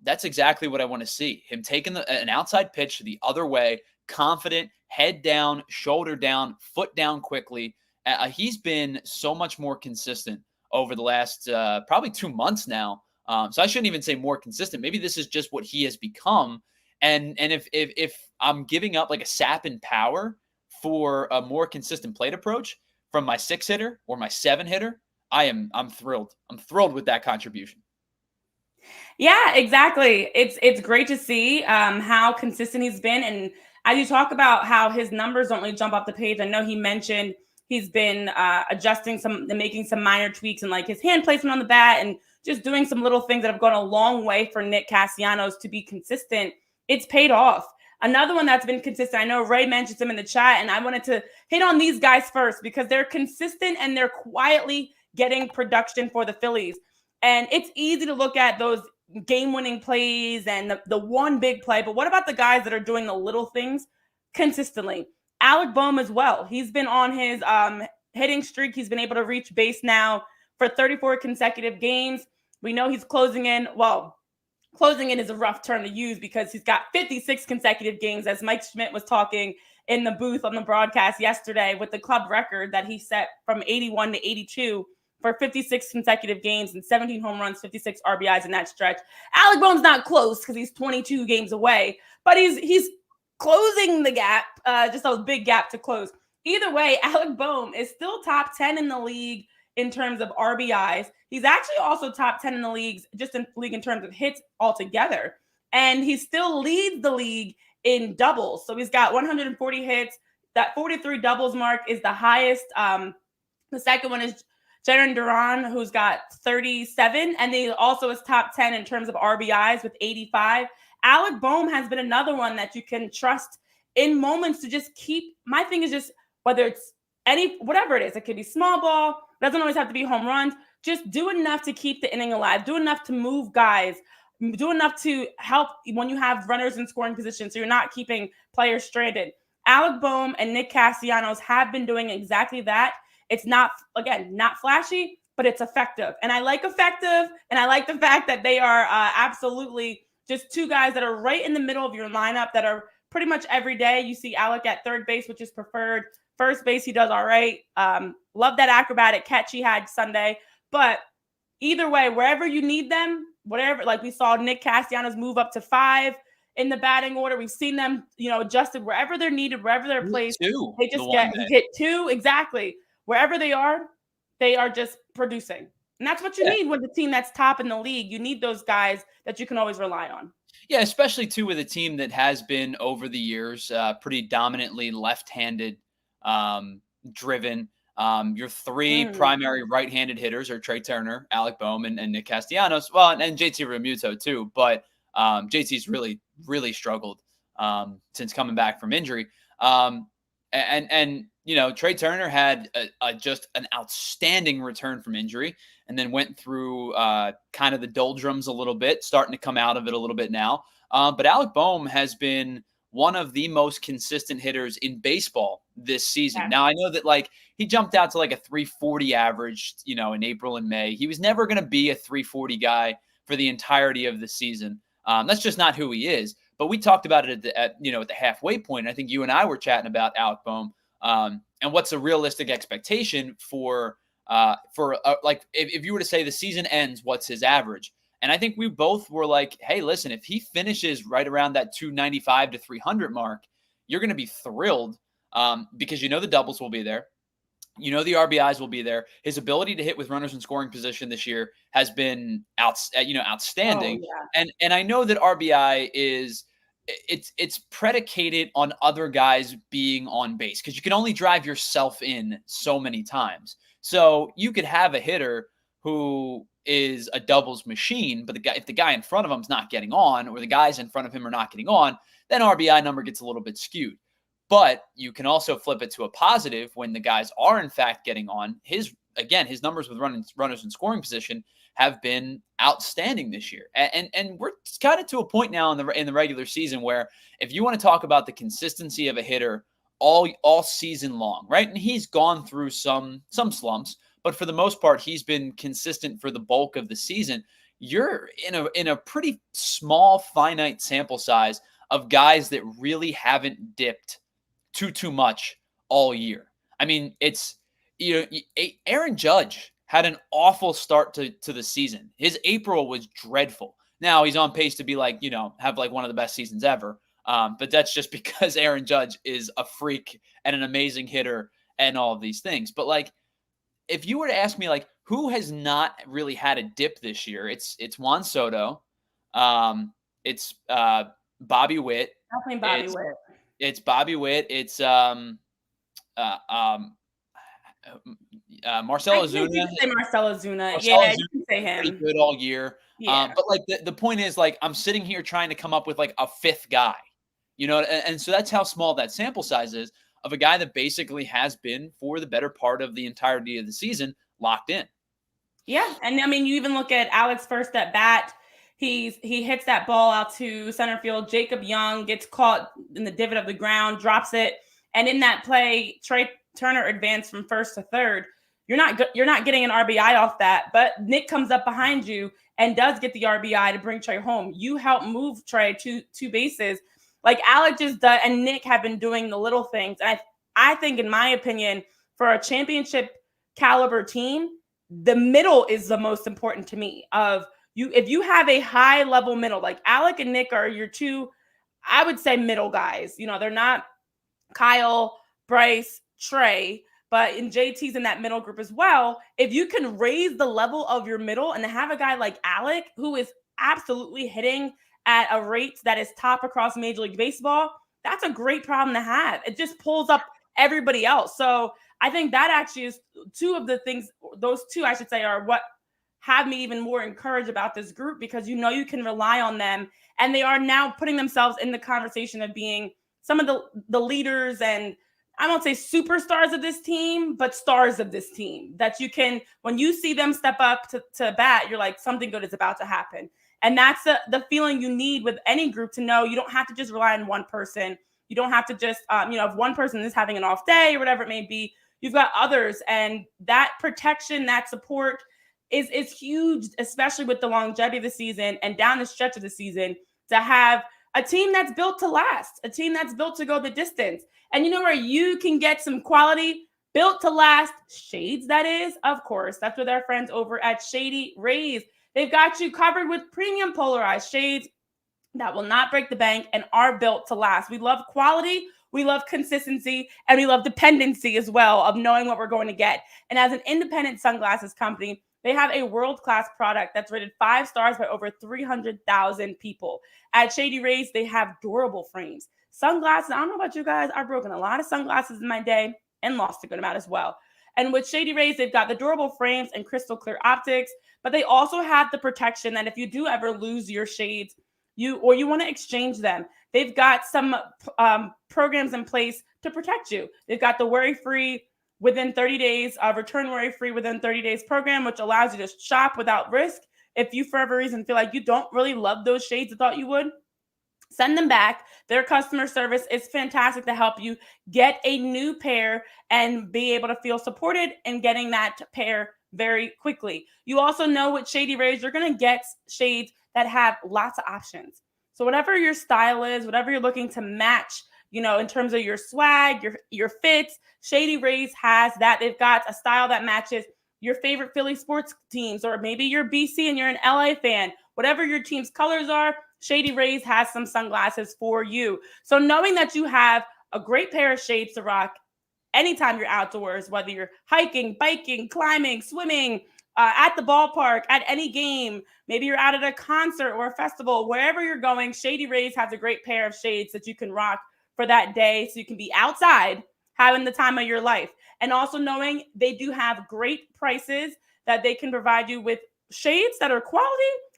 That's exactly what I want to see. Him taking an outside pitch the other way, confident, head down, shoulder down, foot down quickly. He's been so much more consistent over the last probably 2 months now. So I shouldn't even say more consistent. Maybe this is just what he has become. And if I'm giving up like a sap in power for a more consistent plate approach from my 6 hitter or my 7 hitter, I'm thrilled. I'm thrilled with that contribution. Yeah, exactly. It's great to see how consistent he's been. And as you talk about how his numbers don't really jump off the page, I know he mentioned he's been adjusting making some minor tweaks and like his hand placement on the bat and just doing some little things that have gone a long way for Nick Castellanos to be consistent. It's paid off. Another one that's been consistent, I know Ray mentioned him in the chat, and I wanted to hit on these guys first because they're consistent and they're quietly getting production for the Phillies. And it's easy to look at those game-winning plays and the one big play, but what about the guys that are doing the little things consistently? Alec Bohm as well. He's been on his hitting streak. He's been able to reach base now for 34 consecutive games. We know he's closing in. Well, closing in is a rough term to use because he's got 56 consecutive games, as Mike Schmidt was talking in the booth on the broadcast yesterday, with the club record that he set from 81 to 82 for 56 consecutive games and 17 home runs, 56 RBIs in that stretch. Alec Bohm's not close because he's 22 games away, but he's closing the gap, just a big gap to close. Either way, Alec Bohm is still top 10 in the league in terms of RBIs. He's actually also top 10 in the league in terms of hits altogether. And he still leads the league in doubles. So he's got 140 hits. That 43 doubles mark is the highest. The second one is Jaron Duran, who's got 37. And he also is top 10 in terms of RBIs with 85. Alec Bohm has been another one that you can trust in moments to just keep. My thing is just whether it's whatever it is, it could be small ball, doesn't always have to be home runs. Just do enough to keep the inning alive. Do enough to move guys. Do enough to help when you have runners in scoring position so you're not keeping players stranded. Alec Bohm and Nick Castellanos have been doing exactly that. It's not flashy, but it's effective. And I like effective, and I like the fact that they are absolutely just two guys that are right in the middle of your lineup that are pretty much every day. You see Alec at third base, which is preferred. First base, he does all right. Love that acrobatic catch he had Sunday. But either way, wherever you need them, whatever, like we saw Nick Castellanos move up to 5 in the batting order. We've seen them, adjusted wherever they're needed, wherever they're placed. They just hit 2. Exactly. Wherever they are just producing. And that's what you need with a team that's top in the league. You need those guys that you can always rely on. Yeah, especially too with a team that has been over the years pretty dominantly left-handed driven. Your three primary right-handed hitters are Trea Turner, Alec Bohm, and Nick Castellanos. Well, and JT Realmuto too, but JT's really struggled since coming back from injury. And you know, Trea Turner had just an outstanding return from injury, and then went through kind of the doldrums a little bit, starting to come out of it a little bit now. But Alec Bohm has been one of the most consistent hitters in baseball this season. Yeah. Now, I know that like he jumped out to like a 340 average, you know, in April and May. He was never going to be a 340 guy for the entirety of the season. That's just not who he is. But we talked about it at the halfway point. I think you and I were chatting about Alec Bohm and what's a realistic expectation for like if you were to say the season ends, what's his average? And I think we both were like, hey, listen, if he finishes right around that 295 to 300 mark, you're going to be thrilled because you know the doubles will be there. You know the RBIs will be there. His ability to hit with runners in scoring position this year has been outstanding. Oh, yeah. And I know that RBI is it's predicated on other guys being on base because you can only drive yourself in so many times. So you could have a hitter who is a doubles machine, but if the guy in front of him is not getting on, or the guys in front of him are not getting on, then RBI number gets a little bit skewed. But you can also flip it to a positive when the guys are in fact getting on. His numbers with runners in scoring position have been outstanding this year. And we're kind of to a point now in the regular season where if you want to talk about the consistency of a hitter all season long, right? And he's gone through some slumps, but for the most part, he's been consistent for the bulk of the season. You're in a pretty small, finite sample size of guys that really haven't dipped too much all year. I mean, it's, Aaron Judge had an awful start to the season. His April was dreadful. Now he's on pace to be have one of the best seasons ever. But that's just because Aaron Judge is a freak and an amazing hitter and all of these things. But if you were to ask me who has not really had a dip this year, it's Juan Soto. It's Bobby Witt. Definitely Bobby Witt. It's Bobby Witt. It's Marcell Ozuna. You can say Marcell Ozuna. Yeah, you can say him. Pretty good all year. Yeah. But the point is I'm sitting here trying to come up with a fifth guy, and so that's how small that sample size is of a guy that basically has been for the better part of the entirety of the season locked in. Yeah, and I mean you even look at Alex first at bat. He hits that ball out to center field. Jacob Young gets caught in the divot of the ground, drops it, and in that play, Trea Turner advanced from first to third. You're not getting an RBI off that, but Nick comes up behind you and does get the RBI to bring Trea home. You help move Trea two bases, like Alec just does, and Nick have been doing the little things. And I think, in my opinion, for a championship caliber team, the middle is the most important to me. If you have a high level middle, like Alec and Nick are your two, I would say middle guys. They're not Kyle, Bryce, Trea, but in JT's in that middle group as well. If you can raise the level of your middle and have a guy like Alec, who is absolutely hitting at a rate that is top across Major League Baseball, that's a great problem to have. It just pulls up everybody else. So I think that actually is two of the things, those two, I should say, are what have me even more encouraged about this group, because you can rely on them, and they are now putting themselves in the conversation of being some of the leaders, and I won't say superstars of this team, but stars of this team that you can, when you see them step up to bat, you're like, something good is about to happen. And that's the feeling you need with any group, to know you don't have to just rely on one person. You don't have to just, if one person is having an off day or whatever it may be, you've got others. And that protection, that support is huge, especially with the longevity of the season and down the stretch of the season, to have a team that's built to last, a team that's built to go the distance. And you know where you can get some quality built to last shades, that is, of course, that's with our friends over at Shady Rays. They've got you covered with premium polarized shades that will not break the bank and are built to last. We love quality, we love consistency, and we love dependency as well, of knowing what we're going to get. And as an independent sunglasses company, They have a world-class product that's rated 5 stars by over 300,000 people. At Shady Rays, they have durable frames. Sunglasses, I don't know about you guys, I've broken a lot of sunglasses in my day and lost a good amount as well. And with Shady Rays, they've got the durable frames and crystal clear optics, but they also have the protection that if you do ever lose your shades, you want to exchange them, they've got some programs in place to protect you. They've got the worry-free within 30 days, return worry-free within 30 days program, which allows you to shop without risk. If you, for whatever reason, feel like you don't really love those shades you thought you would, send them back. Their customer service is fantastic to help you get a new pair and be able to feel supported in getting that pair very quickly. You also know with Shady Rays, you're going to get shades that have lots of options. So whatever your style is, whatever you're looking to match, you know, in terms of your swag, your fits, Shady Rays has that. They've got a style that matches your favorite Philly sports teams, or maybe you're BC and you're an LA fan. Whatever your team's colors are, Shady Rays has some sunglasses for you. So knowing that you have a great pair of shades to rock anytime you're outdoors, whether you're hiking, biking, climbing, swimming, at the ballpark, at any game, maybe you're out at a concert or a festival, wherever you're going, Shady Rays has a great pair of shades that you can rock for that day so you can be outside having the time of your life. And also knowing they do have great prices that they can provide you with shades that are quality,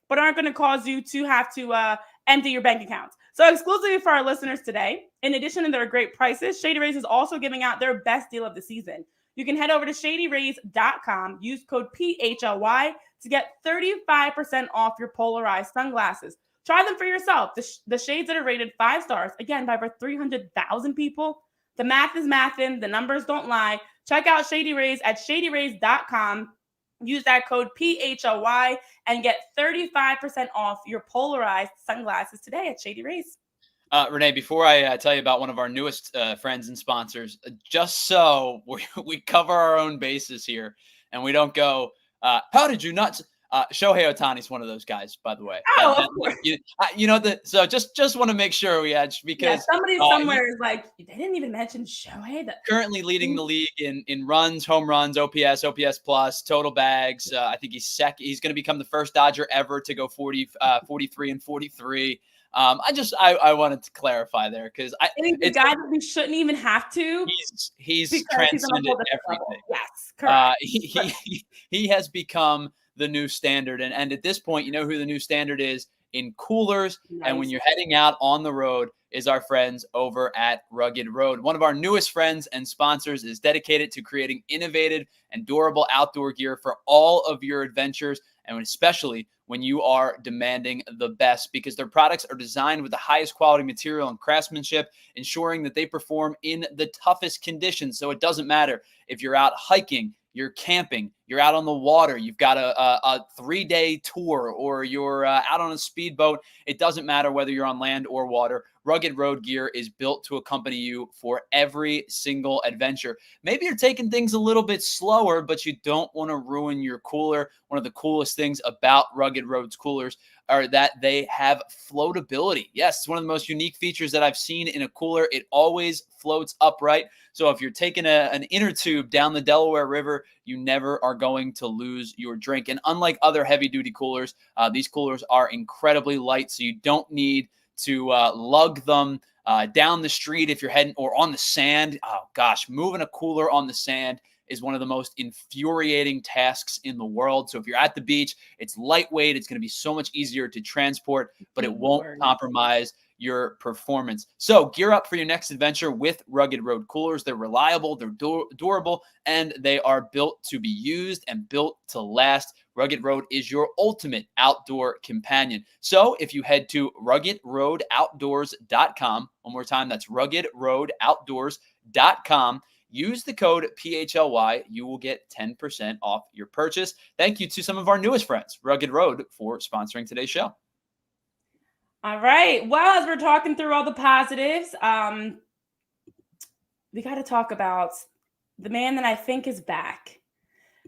but aren't going to cause you to have to empty your bank accounts. So exclusively for our listeners today, in addition to their great prices, Shady Rays is also giving out their best deal of the season. You can head over to shadyrays.com, use code PHLY to get 35% off your polarized sunglasses. Try them for yourself. The shades that are rated 5 stars, again, by over 300,000 people. The math is mathin'. The numbers don't lie. Check out Shady Rays at shadyrays.com. Use that code PHLY and get 35% off your polarized sunglasses today at Shady Rays. Renee, before I tell you about one of our newest friends and sponsors, just so we cover our own bases here and we don't go, how did you not? Shohei Ohtani's one of those guys, by the way. Oh, of course. So just want to make sure we had, because somebody somewhere is like, they didn't even mention Shohei. Currently leading the league in runs, home runs, OPS plus, total bags. I think he's second. He's going to become the first Dodger ever to go 43 and 43. I wanted to clarify there because I think the guy that we shouldn't even have to. He's transcended everything. Yes, correct. He has become the new standard, and at this point, you know who the new standard is in coolers. Nice. And when you're heading out on the road, is our friends over at Rugged Road. One of our newest friends and sponsors is dedicated to creating innovative and durable outdoor gear for all of your adventures, and especially when you are demanding the best, because their products are designed with the highest quality material and craftsmanship, ensuring that they perform in the toughest conditions. So it doesn't matter if you're out hiking, you're camping, you're out on the water, you've got a 3-day tour, or you're out on a speedboat. It doesn't matter whether you're on land or water. Rugged Road gear is built to accompany you for every single adventure. Maybe you're taking things a little bit slower, but you don't want to ruin your cooler. One of the coolest things about Rugged Road's coolers are that they have floatability. Yes, it's one of the most unique features that I've seen in a cooler. It always floats upright. So if you're taking an inner tube down the Delaware River, you never are going to lose your drink. And unlike other heavy-duty coolers, these coolers are incredibly light, so you don't need to lug them down the street if you're heading, or on the sand. Oh gosh, moving a cooler on the sand is one of the most infuriating tasks in the world. So if you're at the beach, it's lightweight. It's going to be so much easier to transport, but it won't compromise your performance. So gear up for your next adventure with Rugged Road coolers. They're reliable, they're durable, and they are built to be used and built to last. Rugged Road is your ultimate outdoor companion. So if you head to ruggedroadoutdoors.com, one more time, that's ruggedroadoutdoors.com, use the code PHLY, you will get 10% off your purchase. Thank you to some of our newest friends, Rugged Road, for sponsoring today's show. All right. Well, as we're talking through all the positives, we got to talk about the man that I think is back,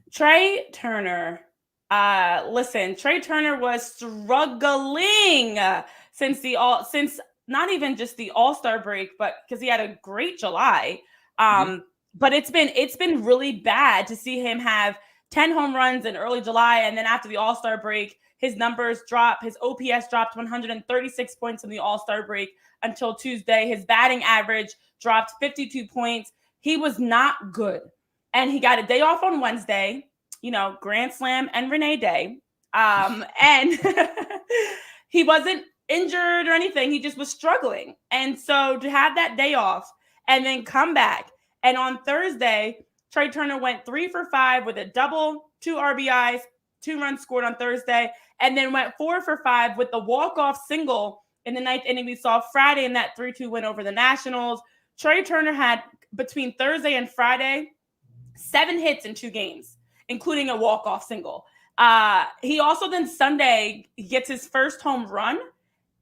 Trea Turner. Listen, Trea Turner was struggling since not even just the All-Star break, but because he had a great July. But it's been really bad to see him have 10 home runs in early July. And then after the All-Star break, his numbers dropped. His OPS dropped 136 points from the All-Star break until Tuesday. His batting average dropped 52 points. He was not good. And he got a day off on Wednesday, Grand Slam and Renee Day. And he wasn't injured or anything. He just was struggling. And so to have that day off and then come back. And on Thursday, Trea Turner went 3 for 5 with a double, 2 RBIs, 2 runs scored on Thursday, and then went 4 for 5 with the walk-off single in the 9th inning we saw Friday in that 3-2 win over the Nationals. Trea Turner had, between Thursday and Friday, 7 hits in 2 games, including a walk-off single. He also then Sunday gets his first home run.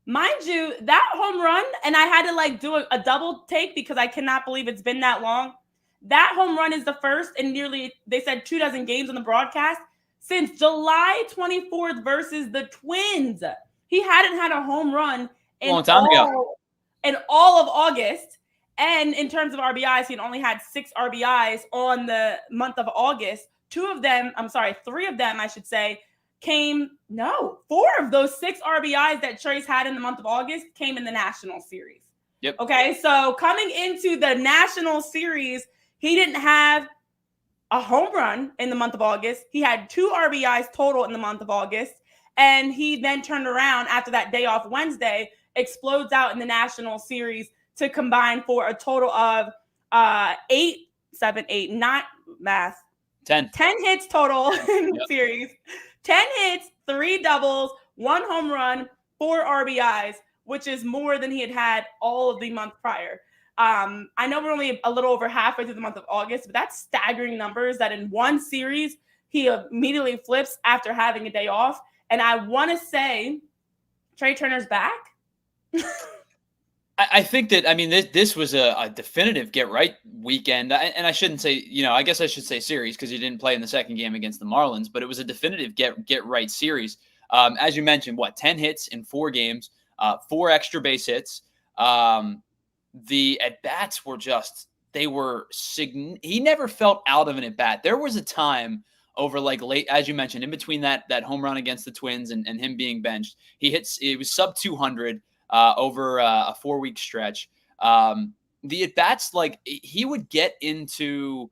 Mind you, that home run, and I had to do a double take because I cannot believe it's been that long. That home run is the first in nearly, they said 24 games on the broadcast, since July 24th versus the Twins. He hadn't had a home run in all of August. And in terms of RBIs, he had only had 6 RBIs on the month of August. 3 of them, I should say, 4 of those 6 RBIs that Trea's had in the month of August came in the National Series. Yep. Okay, so coming into the National Series, he didn't have a home run in the month of August. He had 2 RBIs total in the month of August. And he then turned around after that day off Wednesday, explodes out in the National Series to combine for a total of 10 hits total in the series. 10 hits, 3 doubles, 1 home run, 4 RBIs, which is more than he had all of the month prior. I know we're only a little over halfway through the month of August, but that's staggering numbers that in one series, he immediately flips after having a day off. And I want to say Trea Turner's back. I think that, this was a definitive get-right weekend. And I shouldn't say, I guess I should say series because he didn't play in the second game against the Marlins, but it was a definitive get-right series. As you mentioned, 10 hits in 4 games, 4 extra base hits. The at-bats were he never felt out of an at-bat. There was a time over late, as you mentioned, in between that home run against the Twins and him being benched, it was sub 200 over a 4-week stretch. The at-bats, he would get into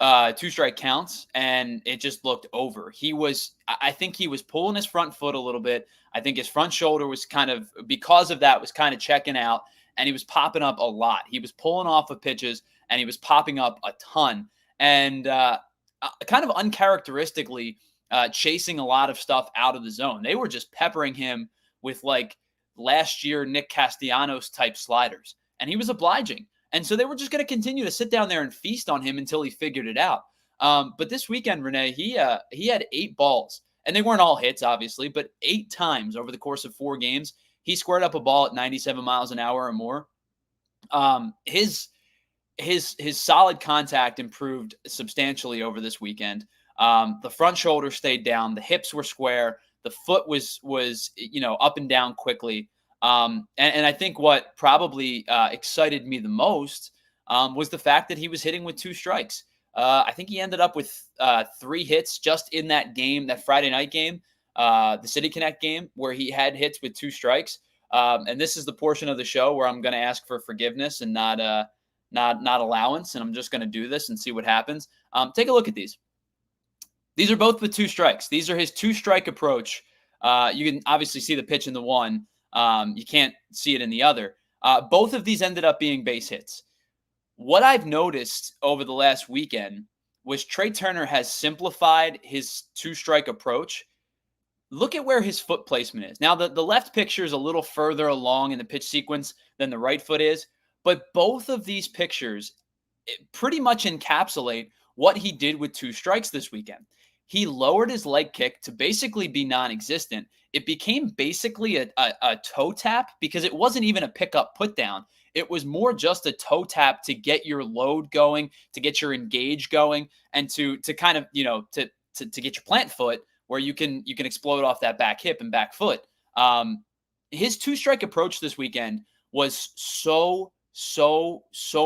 2-strike counts and it just looked over. I think he was pulling his front foot a little bit. I think his front shoulder was because of that, was kind of checking out. And he was popping up a lot. He was pulling off of pitches, and he was popping up a ton. And kind of uncharacteristically chasing a lot of stuff out of the zone. They were just peppering him with last year Nick Castellanos type sliders. And he was obliging. And so they were just going to continue to sit down there and feast on him until he figured it out. But this weekend, Renee, he had 8 balls. And they weren't all hits, obviously, but 8 times over the course of 4 games. He squared up a ball at 97 miles an hour or more. His solid contact improved substantially over this weekend. The front shoulder stayed down. The hips were square. The foot was up and down quickly. And I think what probably excited me the most was the fact that he was hitting with 2 strikes. I think he ended up with 3 hits just in that game, that Friday night game. The City Connect game where he had hits with 2 strikes. And this is the portion of the show where I'm going to ask for forgiveness and not allowance. And I'm just going to do this and see what happens. Take a look at these. These are both with 2 strikes. These are his 2-strike approach. You can obviously see the pitch in the one. You can't see it in the other. Both of these ended up being base hits. What I've noticed over the last weekend was Trea Turner has simplified his 2-strike approach. Look at where his foot placement is. Now, the left picture is a little further along in the pitch sequence than the right foot is, but both of these pictures pretty much encapsulate what he did with 2 strikes this weekend. He lowered his leg kick to basically be non-existent. It became basically a toe tap because it wasn't even a pickup put down. It was more just a toe tap to get your load going, to get your engage going, and to kind of, to get your plant foot where you can explode off that back hip and back foot. His 2-strike approach this weekend was so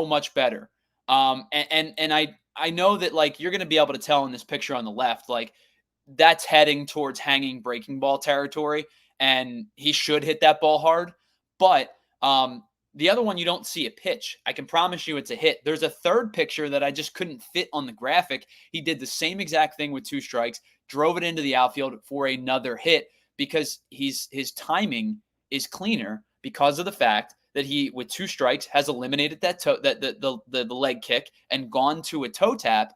much better. And I know that like you're going to be able to tell in this picture on the left, like that's heading towards hanging breaking ball territory, and he should hit that ball hard. But the other one, you don't see a pitch. I can promise you it's a hit. There's a third picture that I just couldn't fit on the graphic. He did the same exact thing with 2 strikes, drove it into the outfield for another hit because his timing is cleaner because of the fact that he, with 2 strikes, has eliminated that the leg kick and gone to a toe tap.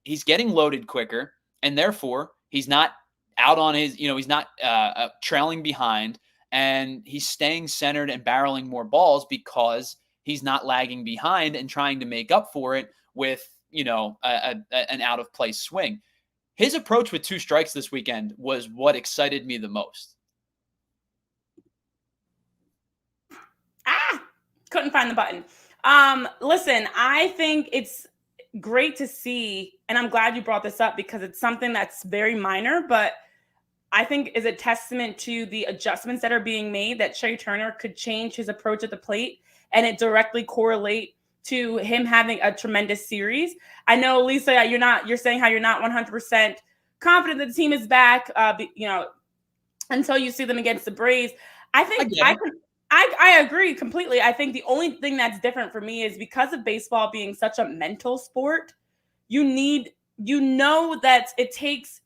He's getting loaded quicker, and therefore he's not out on his, he's not trailing behind, and he's staying centered and barreling more balls because he's not lagging behind and trying to make up for it with, an out of place swing. His approach with 2 strikes this weekend was what excited me the most. Couldn't find the button. Listen, I think it's great to see, and I'm glad you brought this up because it's something that's very minor, but I think is a testament to the adjustments that are being made, that Trea Turner could change his approach at the plate and it directly correlate to him having a tremendous series. I know, Lisa, you're saying how you're not 100% confident that the team is back, until you see them against the Braves. I think I agree completely. I think the only thing that's different for me is because of baseball being such a mental sport, that it takes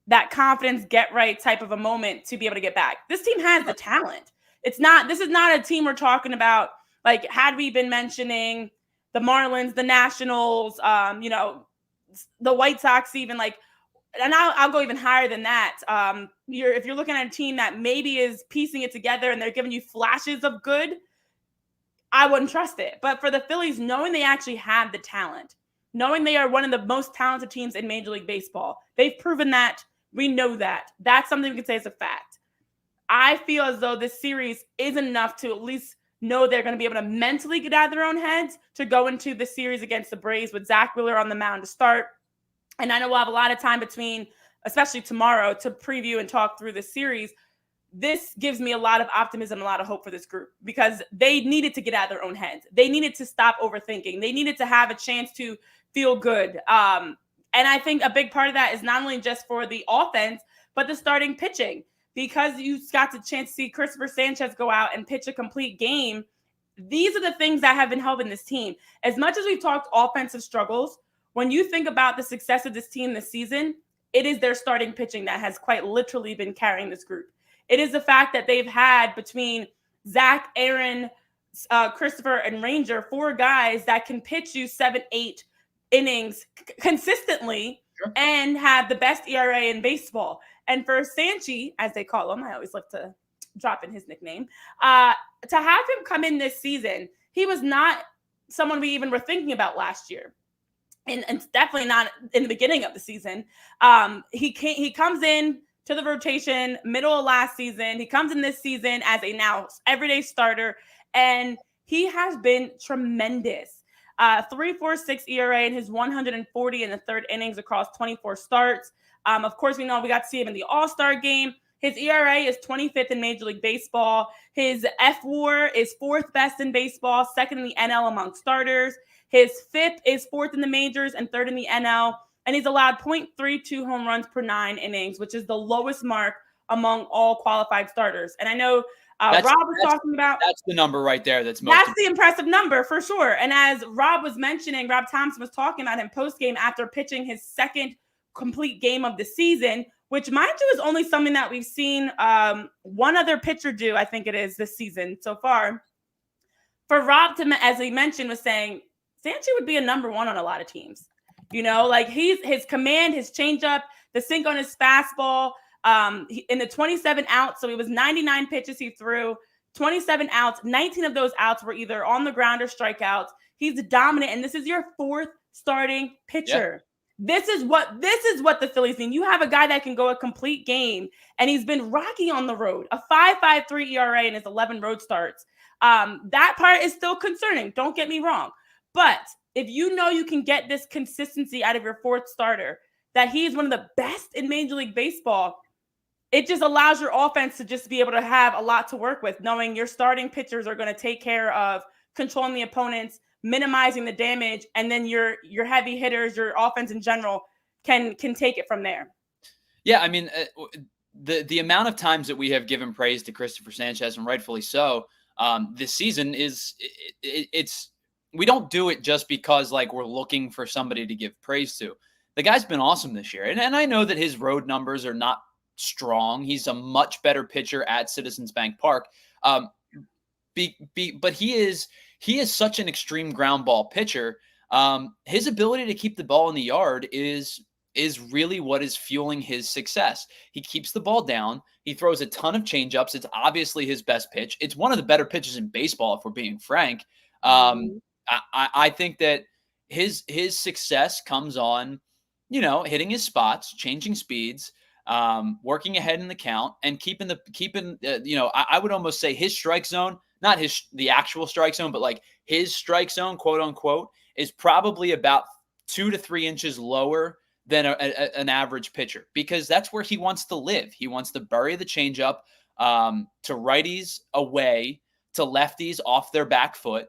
that confidence, get right type of a moment to be able to get back. This team has the talent. This is not a team we're talking about. Like, had we been mentioning the Marlins, the Nationals, the White Sox, even and I'll go even higher than that. If you're looking at a team that maybe is piecing it together and they're giving you flashes of good, I wouldn't trust it. But for the Phillies, knowing they actually have the talent, knowing they are one of the most talented teams in Major League Baseball, they've proven that. We know that. That's something we can say is a fact. I feel as though this series is enough to at least know they're going to be able to mentally get out of their own heads to go into the series against the Braves with Zach Wheeler on the mound to start. And I know we'll have a lot of time between, especially tomorrow, to preview and talk through the series. This gives me a lot of optimism, a lot of hope for this group because they needed to get out of their own heads. They needed to stop overthinking. They needed to have a chance to feel good. And I think a big part of that is not only just for the offense, but the starting pitching. Because you got the chance to see Cristopher Sanchez go out and pitch a complete game, these are the things that have been helping this team. As much as we've talked offensive struggles, when you think about the success of this team this season, it is their starting pitching that has quite literally been carrying this group. It is the fact that they've had between Zach, Aaron, Christopher, and Ranger, 4 guys that can pitch you 7-8 innings consistently and have the best ERA in baseball. And for Sanchi, as they call him, I always love to drop in his nickname, to have him come in this season, he was not someone we even were thinking about last year. And definitely not in the beginning of the season. He comes in to the rotation middle of last season. He comes in this season as a now everyday starter, and he has been tremendous. 3.46 ERA in his 140 in the third innings across 24 starts. Of course, we got to see him in the All-Star game. His ERA is 25th in Major League Baseball. His FWAR is 4th best in baseball, 2nd in the NL among starters. His FIP is 4th in the majors and 3rd in the NL. And he's allowed 0.32 home runs per 9 innings, which is the lowest mark among all qualified starters. And I know Rob was talking about. That's the number right there. That's the impressive number for sure. And as Rob was mentioning, Rob Thompson was talking about him post-game after pitching his second complete game of the season, which, mind you, is only something that we've seen one other pitcher do, I think it is, this season so far. For Rob to, as he mentioned, was saying, Sanchi would be a number 1 on a lot of teams. His command, his changeup, the sink on his fastball, in the 27 outs. So he was 99 pitches he threw, 27 outs. 19 of those outs were either on the ground or strikeouts. He's dominant. And this is your 4th starting pitcher. Yeah. This is what the Phillies need. You have a guy that can go a complete game, and he's been rocky on the road. A 5.53 ERA in his 11 road starts. That part is still concerning. Don't get me wrong. But if you know you can get this consistency out of your 4th starter, that he's one of the best in Major League Baseball, it just allows your offense to just be able to have a lot to work with, knowing your starting pitchers are going to take care of controlling the opponents, minimizing the damage, and then your heavy hitters, your offense in general, can take it from there. Yeah, I mean, the amount of times that we have given praise to Cristopher Sanchez, and rightfully so, this season it's we don't do it just because like we're looking for somebody to give praise to. The guy's been awesome this year, and I know that his road numbers are not strong. He's a much better pitcher at Citizens Bank Park. But he is such an extreme ground ball pitcher. His ability to keep the ball in the yard is really what is fueling his success. He keeps the ball down. He throws a ton of changeups. It's obviously his best pitch. It's one of the better pitches in baseball, if we're being frank. I think that his success comes on, hitting his spots, changing speeds, working ahead in the count, and keeping I would almost say his strike zone, not the actual strike zone, but like his strike zone, quote unquote, is probably about 2 to 3 inches lower than an average pitcher, because that's where he wants to live. He wants to bury the changeup to righties away, to lefties off their back foot.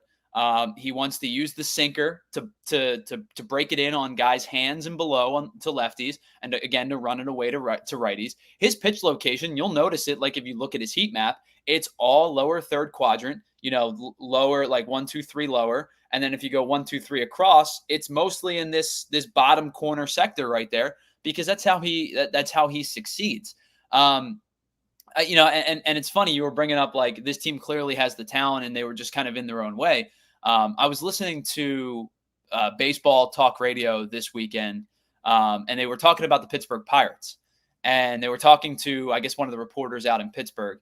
He wants to use the sinker to break it in on guys' hands and below to lefties, and again to run it away to righties. His pitch location, you'll notice it. Like if you look at his heat map, it's all lower third quadrant. Lower like 1, 2, 3 lower, and then if you go 1, 2, 3 across, it's mostly in this bottom corner sector right there, because that's how he succeeds. And it's funny you were bringing up like this team clearly has the talent, and they were just kind of in their own way. I was listening to baseball talk radio this weekend, and they were talking about the Pittsburgh Pirates, and they were talking to, I guess, one of the reporters out in Pittsburgh,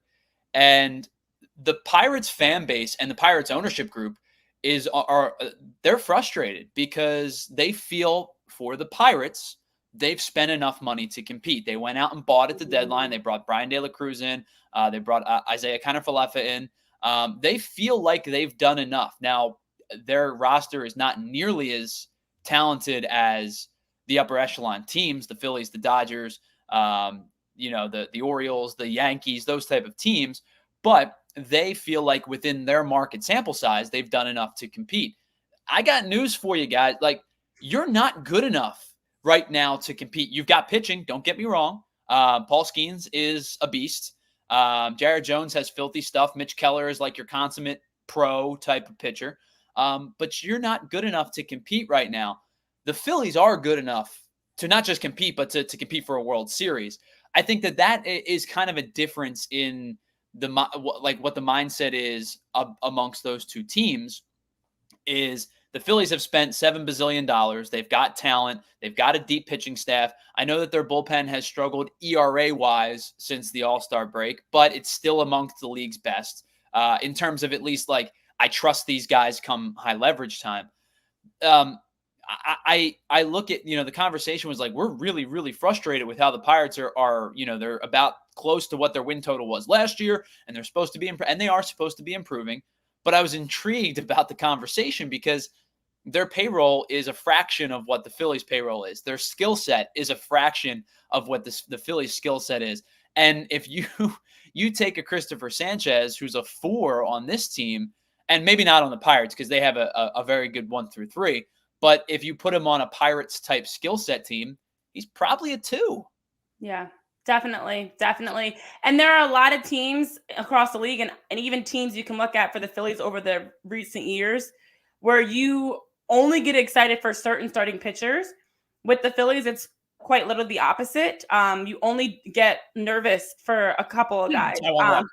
and the Pirates fan base and the Pirates ownership group they're frustrated because they feel for the Pirates they've spent enough money to compete. They went out and bought at the deadline. They brought Brian De La Cruz in. They brought Isaiah Kiner-Falefa in. They feel like they've done enough. Now, their roster is not nearly as talented as the upper echelon teams, the Phillies, the Dodgers, the Orioles, the Yankees, those type of teams. But they feel like within their market sample size, they've done enough to compete. I got news for you guys. Like, you're not good enough right now to compete. You've got pitching. Don't get me wrong. Paul Skeens is a beast. Jared Jones has filthy stuff. Mitch Keller is like your consummate pro type of pitcher. But you're not good enough to compete right now. The Phillies are good enough to not just compete, but to compete for a World Series. I think that is kind of a difference in what the mindset is amongst those two teams. Is the Phillies have spent $7 bazillion. They've got talent. They've got a deep pitching staff. I know that their bullpen has struggled ERA-wise since the All-Star break, but it's still amongst the league's best in terms of at least like I trust these guys come high leverage time. I look at, the conversation was like, we're really, really frustrated with how the Pirates are they're about close to what their win total was last year, and they're supposed to be, and they are supposed to be improving. But I was intrigued about the conversation because their payroll is a fraction of what the Phillies payroll is. Their skill set is a fraction of what the Phillies skill set is. And if you take a Cristopher Sanchez, who's a 4 on this team, and maybe not on the Pirates because they have a very good 1 through 3, but if you put him on a Pirates type skill set team, he's probably a 2. Yeah. Definitely. And there are a lot of teams across the league and even teams you can look at for the Phillies over the recent years where you only get excited for certain starting pitchers. With the Phillies, it's quite literally the opposite. Hmm. You only get nervous for a couple of guys. Taijuan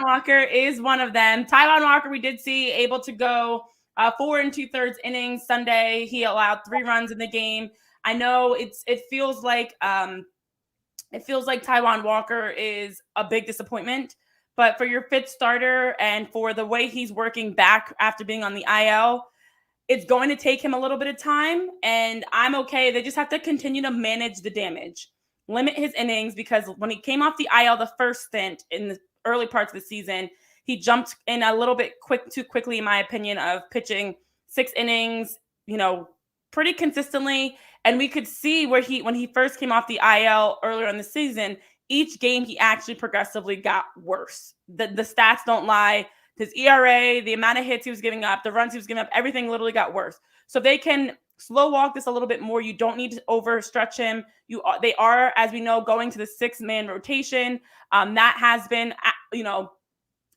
Walker is one of them. Taijuan Walker, we did see able to go 4 2/3 innings Sunday. He allowed 3 runs in the game. I know it feels like Taijuan Walker is a big disappointment, but for your 5th starter and for the way he's working back after being on the IL, it's going to take him a little bit of time, and I'm okay. They just have to continue to manage the damage, limit his innings, because when he came off the IL the first stint in the early parts of the season, he jumped in a little bit too quickly, in my opinion, of pitching 6 innings, pretty consistently. And we could see where when he first came off the IL earlier in the season, each game he actually progressively got worse. The stats don't lie. His ERA, the amount of hits he was giving up, the runs he was giving up, everything literally got worse. So if they can slow walk this a little bit more, you don't need to overstretch him. They are, as we know, going to the 6-man rotation. That has been,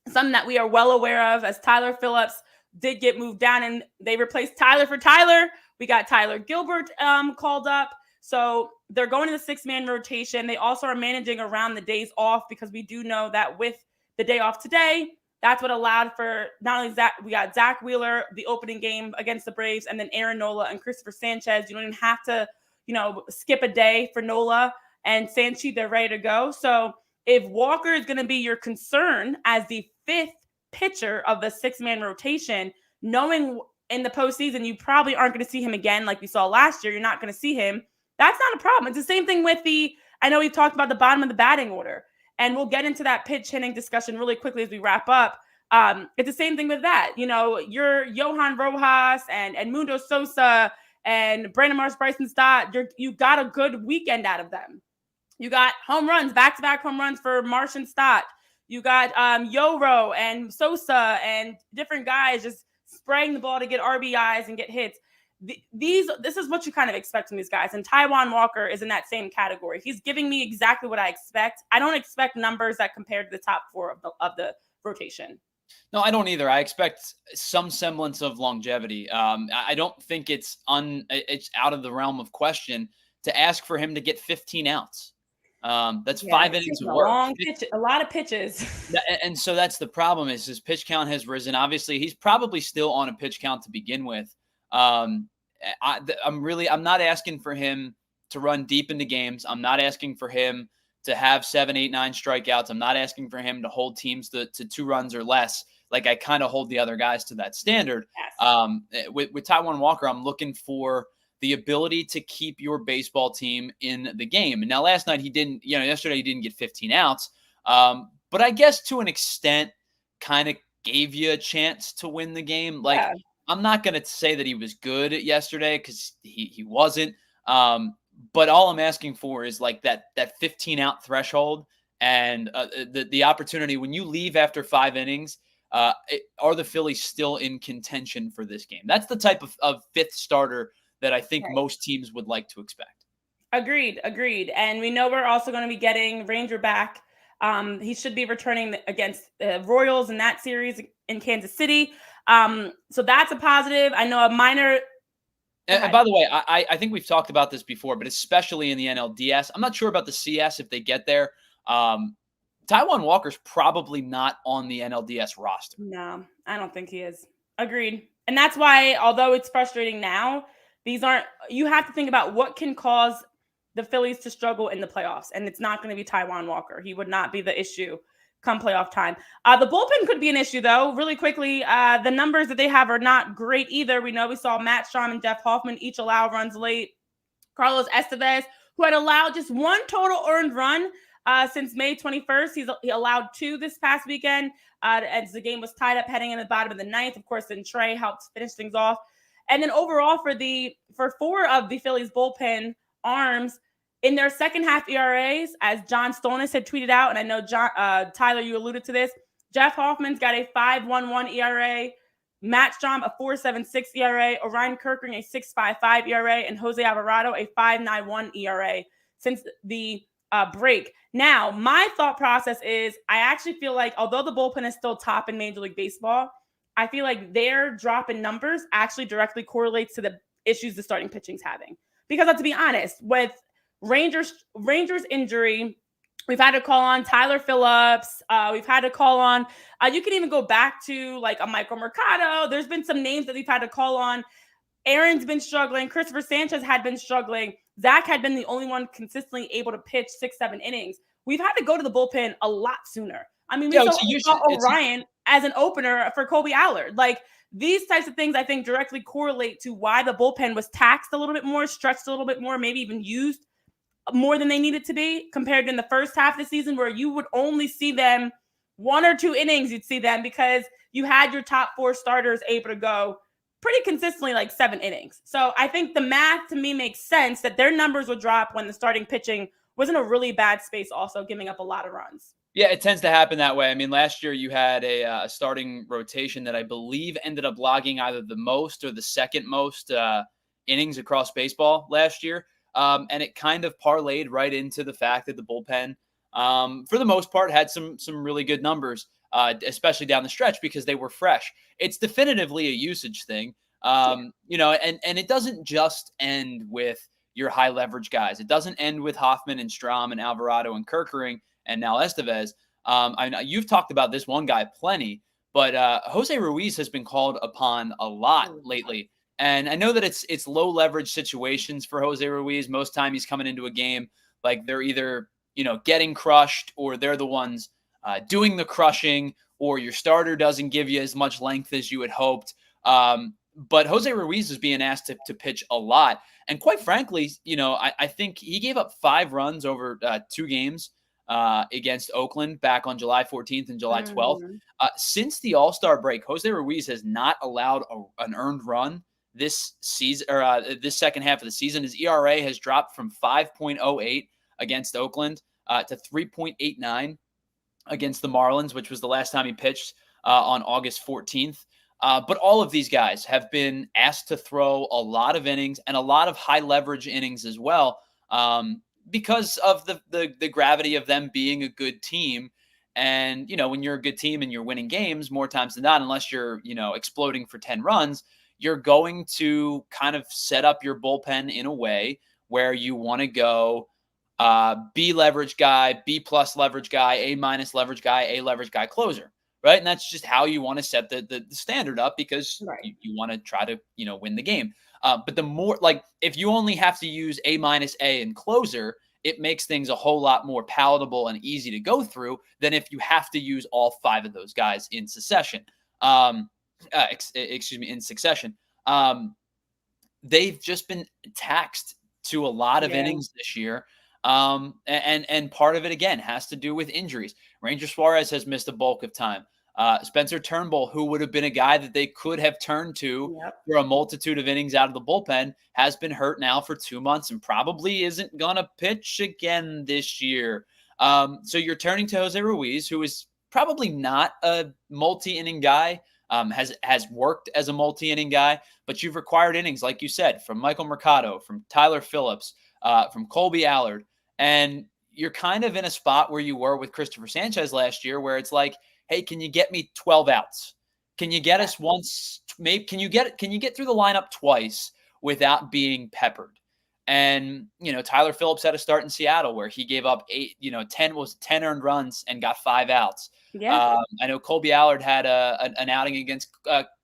something that we are well aware of, as Tyler Phillips did get moved down and they replaced Tyler for Tyler. We got Tyler Gilbert called up. So they're going to the 6-man rotation. They also are managing around the days off, because we do know that with the day off today, that's what allowed for not only Zach, we got Zach Wheeler, the opening game against the Braves, and then Aaron Nola and Cristopher Sanchez. You don't even have to, skip a day for Nola and Sanchez. They're ready to go. So if Walker is going to be your concern as the 5th pitcher of the 6-man rotation, knowing in the postseason you probably aren't going to see him again like we saw last year, you're not going to see him, that's not a problem. It's the same thing with I know we've talked about the bottom of the batting order, and we'll get into that pitch hitting discussion really quickly as we wrap up. It's the same thing with that. Your Johan Rojas and Mundo Sosa and Brandon Marsh, Bryson Stott, you got a good weekend out of them. You got home runs, back-to-back home runs for Marsh and Stott. You got Yoro and Sosa and different guys just spraying the ball to get RBIs and get hits. This is what you kind of expect from these guys. And Taijuan Walker is in that same category. He's giving me exactly what I expect. I don't expect numbers that compare to the top 4 of the rotation. No, I don't either. I expect some semblance of longevity. I don't think it's out of the realm of question to ask for him to get 15 outs. That's 5 innings of work. A lot of pitches. And so that's the problem, is his pitch count has risen. Obviously, he's probably still on a pitch count to begin with. I'm not asking for him to run deep into games. I'm not asking for him to have 7, 8, 9 strikeouts. I'm not asking for him to hold teams to 2 runs or less. Like I kind of hold the other guys to that standard. Yes. With Taijuan Walker, I'm looking for the ability to keep your baseball team in the game. And now yesterday he didn't get 15 outs. But I guess to an extent kind of gave you a chance to win the game. I'm not going to say that he was good yesterday, because he wasn't. But all I'm asking for is like that 15 out threshold, and the opportunity when you leave after 5 innings. Are the Phillies still in contention for this game? That's the type of 5th starter that I think most teams would like to expect. Agreed. And we know we're also going to be getting Ranger back. He should be returning against the Royals in that series in Kansas City. So that's a positive. I know a minor. And by the way, I think we've talked about this before, but especially in the NLDS, I'm not sure about the CS if they get there. Taijuan Walker's probably not on the NLDS roster. No, I don't think he is. Agreed. And that's why, although it's frustrating now, you have to think about what can cause the Phillies to struggle in the playoffs. And it's not going to be Taijuan Walker. He would not be the issue come playoff time. The bullpen could be an issue, though. Really quickly, the numbers that they have are not great either. We saw Matt Strahm and Jeff Hoffman each allow runs late. Carlos Estevez, who had allowed just 1 total earned run since May 21st. He allowed 2 this past weekend as the game was tied up heading in the bottom of the 9th. Of course, then Trea helped finish things off. And then overall for 4 of the Phillies bullpen arms, in their second half ERAs, as John Stolnis had tweeted out, and I know Tyler, you alluded to this, Jeff Hoffman's got a 5.11 ERA, Matt Strahm a 4.76 ERA, Orion Kirkring a 6.55 ERA, and Jose Alvarado a 5.91 ERA since the break. Now, my thought process is I actually feel like, although the bullpen is still top in Major League Baseball, I feel like their drop in numbers actually directly correlates to the issues the starting pitching's having. Because let's be honest, with Rangers injury, we've had to call on Tyler Phillips. We've had to call on, you can even go back to like a Michael Mercado. There's been some names that we've had to call on. Aaron's been struggling. Cristopher Sanchez had been struggling. Zach had been the only one consistently able to pitch 6-7 innings. We've had to go to the bullpen a lot sooner. I mean, we saw Orion as an opener for Colby Allard. Like, these types of things, I think, directly correlate to why the bullpen was taxed a little bit more, stretched a little bit more, maybe even used more than they needed to be compared to in the first half of the season, where you would only see them 1 or 2 innings. You'd see them because you had your top 4 starters able to go pretty consistently like 7 innings. So I think the math to me makes sense that their numbers would drop when the starting pitching was in a really bad space, also giving up a lot of runs. Yeah, it tends to happen that way. I mean, last year you had a starting rotation that I believe ended up logging either the most or the second most innings across baseball last year. And it kind of parlayed right into the fact that the bullpen, for the most part, had some really good numbers, especially down the stretch because they were fresh. It's definitively a usage thing, and it doesn't just end with your high leverage guys. It doesn't end with Hoffman and Strom and Alvarado and Kerkering and now Estevez. I know you've talked about this one guy plenty, but Jose Ruiz has been called upon a lot lately. And I know that it's low leverage situations for Jose Ruiz. Most time he's coming into a game like they're either getting crushed or they're the ones doing the crushing, or your starter doesn't give you as much length as you had hoped. But Jose Ruiz is being asked to pitch a lot. And quite frankly, I think he gave up 5 runs over 2 games against Oakland back on July 14th and July 12th. Since the All-Star break, Jose Ruiz has not allowed an earned run this season, or this second half of the season. His ERA has dropped from 5.08 against Oakland to 3.89 against the Marlins, which was the last time he pitched on August 14th. But all of these guys have been asked to throw a lot of innings and a lot of high leverage innings as well, because of the gravity of them being a good team. And, when you're a good team and you're winning games more times than not, unless you're, exploding for 10 runs, you're going to kind of set up your bullpen in a way where you want to go B leverage guy, B plus leverage guy, A minus leverage guy, A leverage guy, closer. Right. And that's just how you want to set the standard up, because you want to try to, win the game. But the more, like, if you only have to use A minus A and closer, it makes things a whole lot more palatable and easy to go through than if you have to use all 5 of those guys in succession. In succession. They've just been taxed to a lot of innings this year. And part of it, again, has to do with injuries. Ranger Suarez has missed a bulk of time. Spencer Turnbull, who would have been a guy that they could have turned to for a multitude of innings out of the bullpen, has been hurt now for 2 months and probably isn't going to pitch again this year. So you're turning to Jose Ruiz, who is probably not a multi-inning guy, has worked as a multi-inning guy, but you've required innings, like you said, from Michael Mercado, from Tyler Phillips, from Colby Allard. And you're kind of in a spot where you were with Cristopher Sanchez last year, where it's like, hey, can you get me 12 outs? Can you get us once? Maybe can you get through the lineup twice without being peppered? And, Tyler Phillips had a start in Seattle where he gave up 10 earned runs and got 5 outs. Yeah. I know Colby Allard had an outing against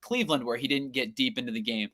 Cleveland where he didn't get deep into the game.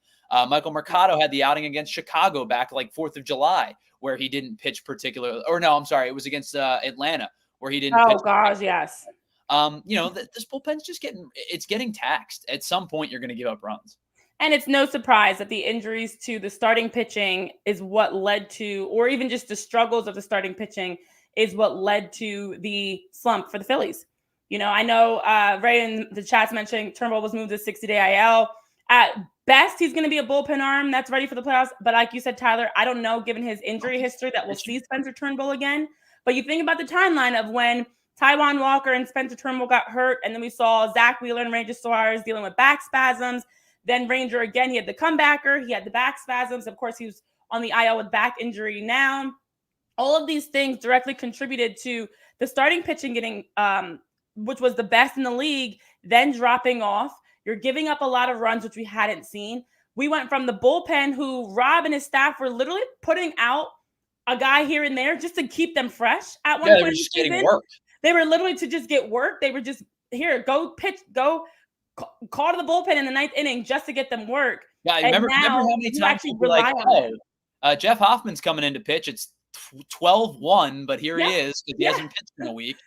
Michael Mercado had the outing against Chicago back like 4th of July where he didn't pitch particularly. Or no, I'm sorry, it was against Atlanta where he didn't pitch. Oh, gosh, yes. This bullpen's just getting taxed. At some point, you're going to give up runs. And it's no surprise that the injuries to the starting pitching is what led to, or even just the struggles of the starting pitching is what led to the slump for the Phillies. I know Ray in the chat's mentioning Turnbull was moved to 60-day IL. At best, he's going to be a bullpen arm that's ready for the playoffs. But like you said, Tyler, I don't know, given his injury history, that we'll see Spencer Turnbull again. But you think about the timeline of when Taijuan Walker and Spencer Turnbull got hurt, and then we saw Zach Wheeler and Ranger Suarez dealing with back spasms. Then Ranger again, he had the comebacker, he had the back spasms. Of course, he was on the IL with back injury now. All of these things directly contributed to the starting pitching getting, which was the best in the league, then dropping off. You're giving up a lot of runs, which we hadn't seen. We went from the bullpen, who Rob and his staff were literally putting out a guy here and there just to keep them fresh at one point. They were just getting work. They were literally to just get work. They were just, here, go pitch, go call to the bullpen in the 9th inning just to get them work. Yeah, I remember how many times people were like, Jeff Hoffman's coming in to pitch. It's 12-1, but here he is because he hasn't pitched in a week.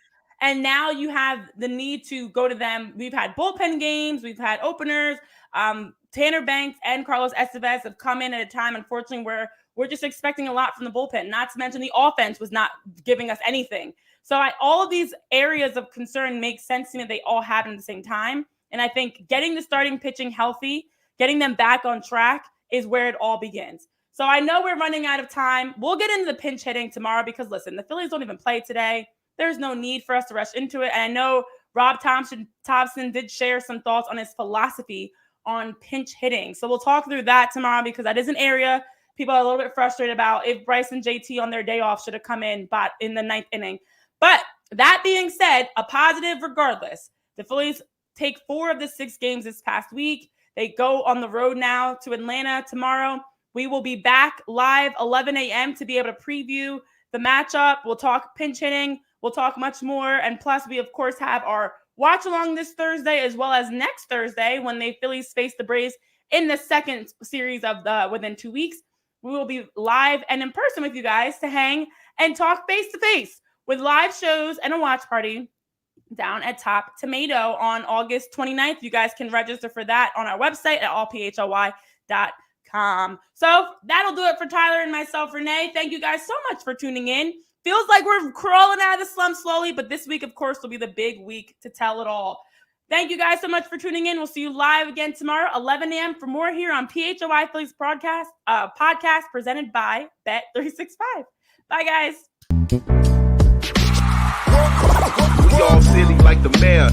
And now you have the need to go to them. We've had bullpen games. We've had openers. Tanner Banks and Carlos Estevez have come in at a time, unfortunately, where we're just expecting a lot from the bullpen, not to mention the offense was not giving us anything. So all of these areas of concern make sense to me. They all happen at the same time. And I think getting the starting pitching healthy, getting them back on track is where it all begins. So I know we're running out of time. We'll get into the pinch hitting tomorrow because, listen, the Phillies don't even play today. there's no need for us to rush into it. And I know Rob Thompson did share some thoughts on his philosophy on pinch hitting. So we'll talk through that tomorrow, because that is an area people are a little bit frustrated about, if Bryce and JT on their day off should have come in in the 9th inning. But that being said, a positive regardless. The Phillies take 4 of the 6 games this past week. They go on the road now to Atlanta tomorrow. We will be back live 11 a.m. to be able to preview the matchup. We'll talk pinch hitting. We'll talk much more. And plus, we, of course, have our watch along this Thursday, as well as next Thursday when the Phillies face the Braves in the second series of within 2 weeks. We will be live and in person with you guys to hang and talk face-to-face with live shows and a watch party down at Top Tomato on August 29th. You guys can register for that on our website at allphly.com. So that'll do it for Tyler and myself, Renee. Thank you guys so much for tuning in. Feels like we're crawling out of the slump slowly, but this week, of course, will be the big week to tell it all. Thank you guys so much for tuning in. We'll see you live again tomorrow, 11 a.m. for more here on PHLY Phillies podcast presented by Bet365. Bye, guys. We all silly like the mayor.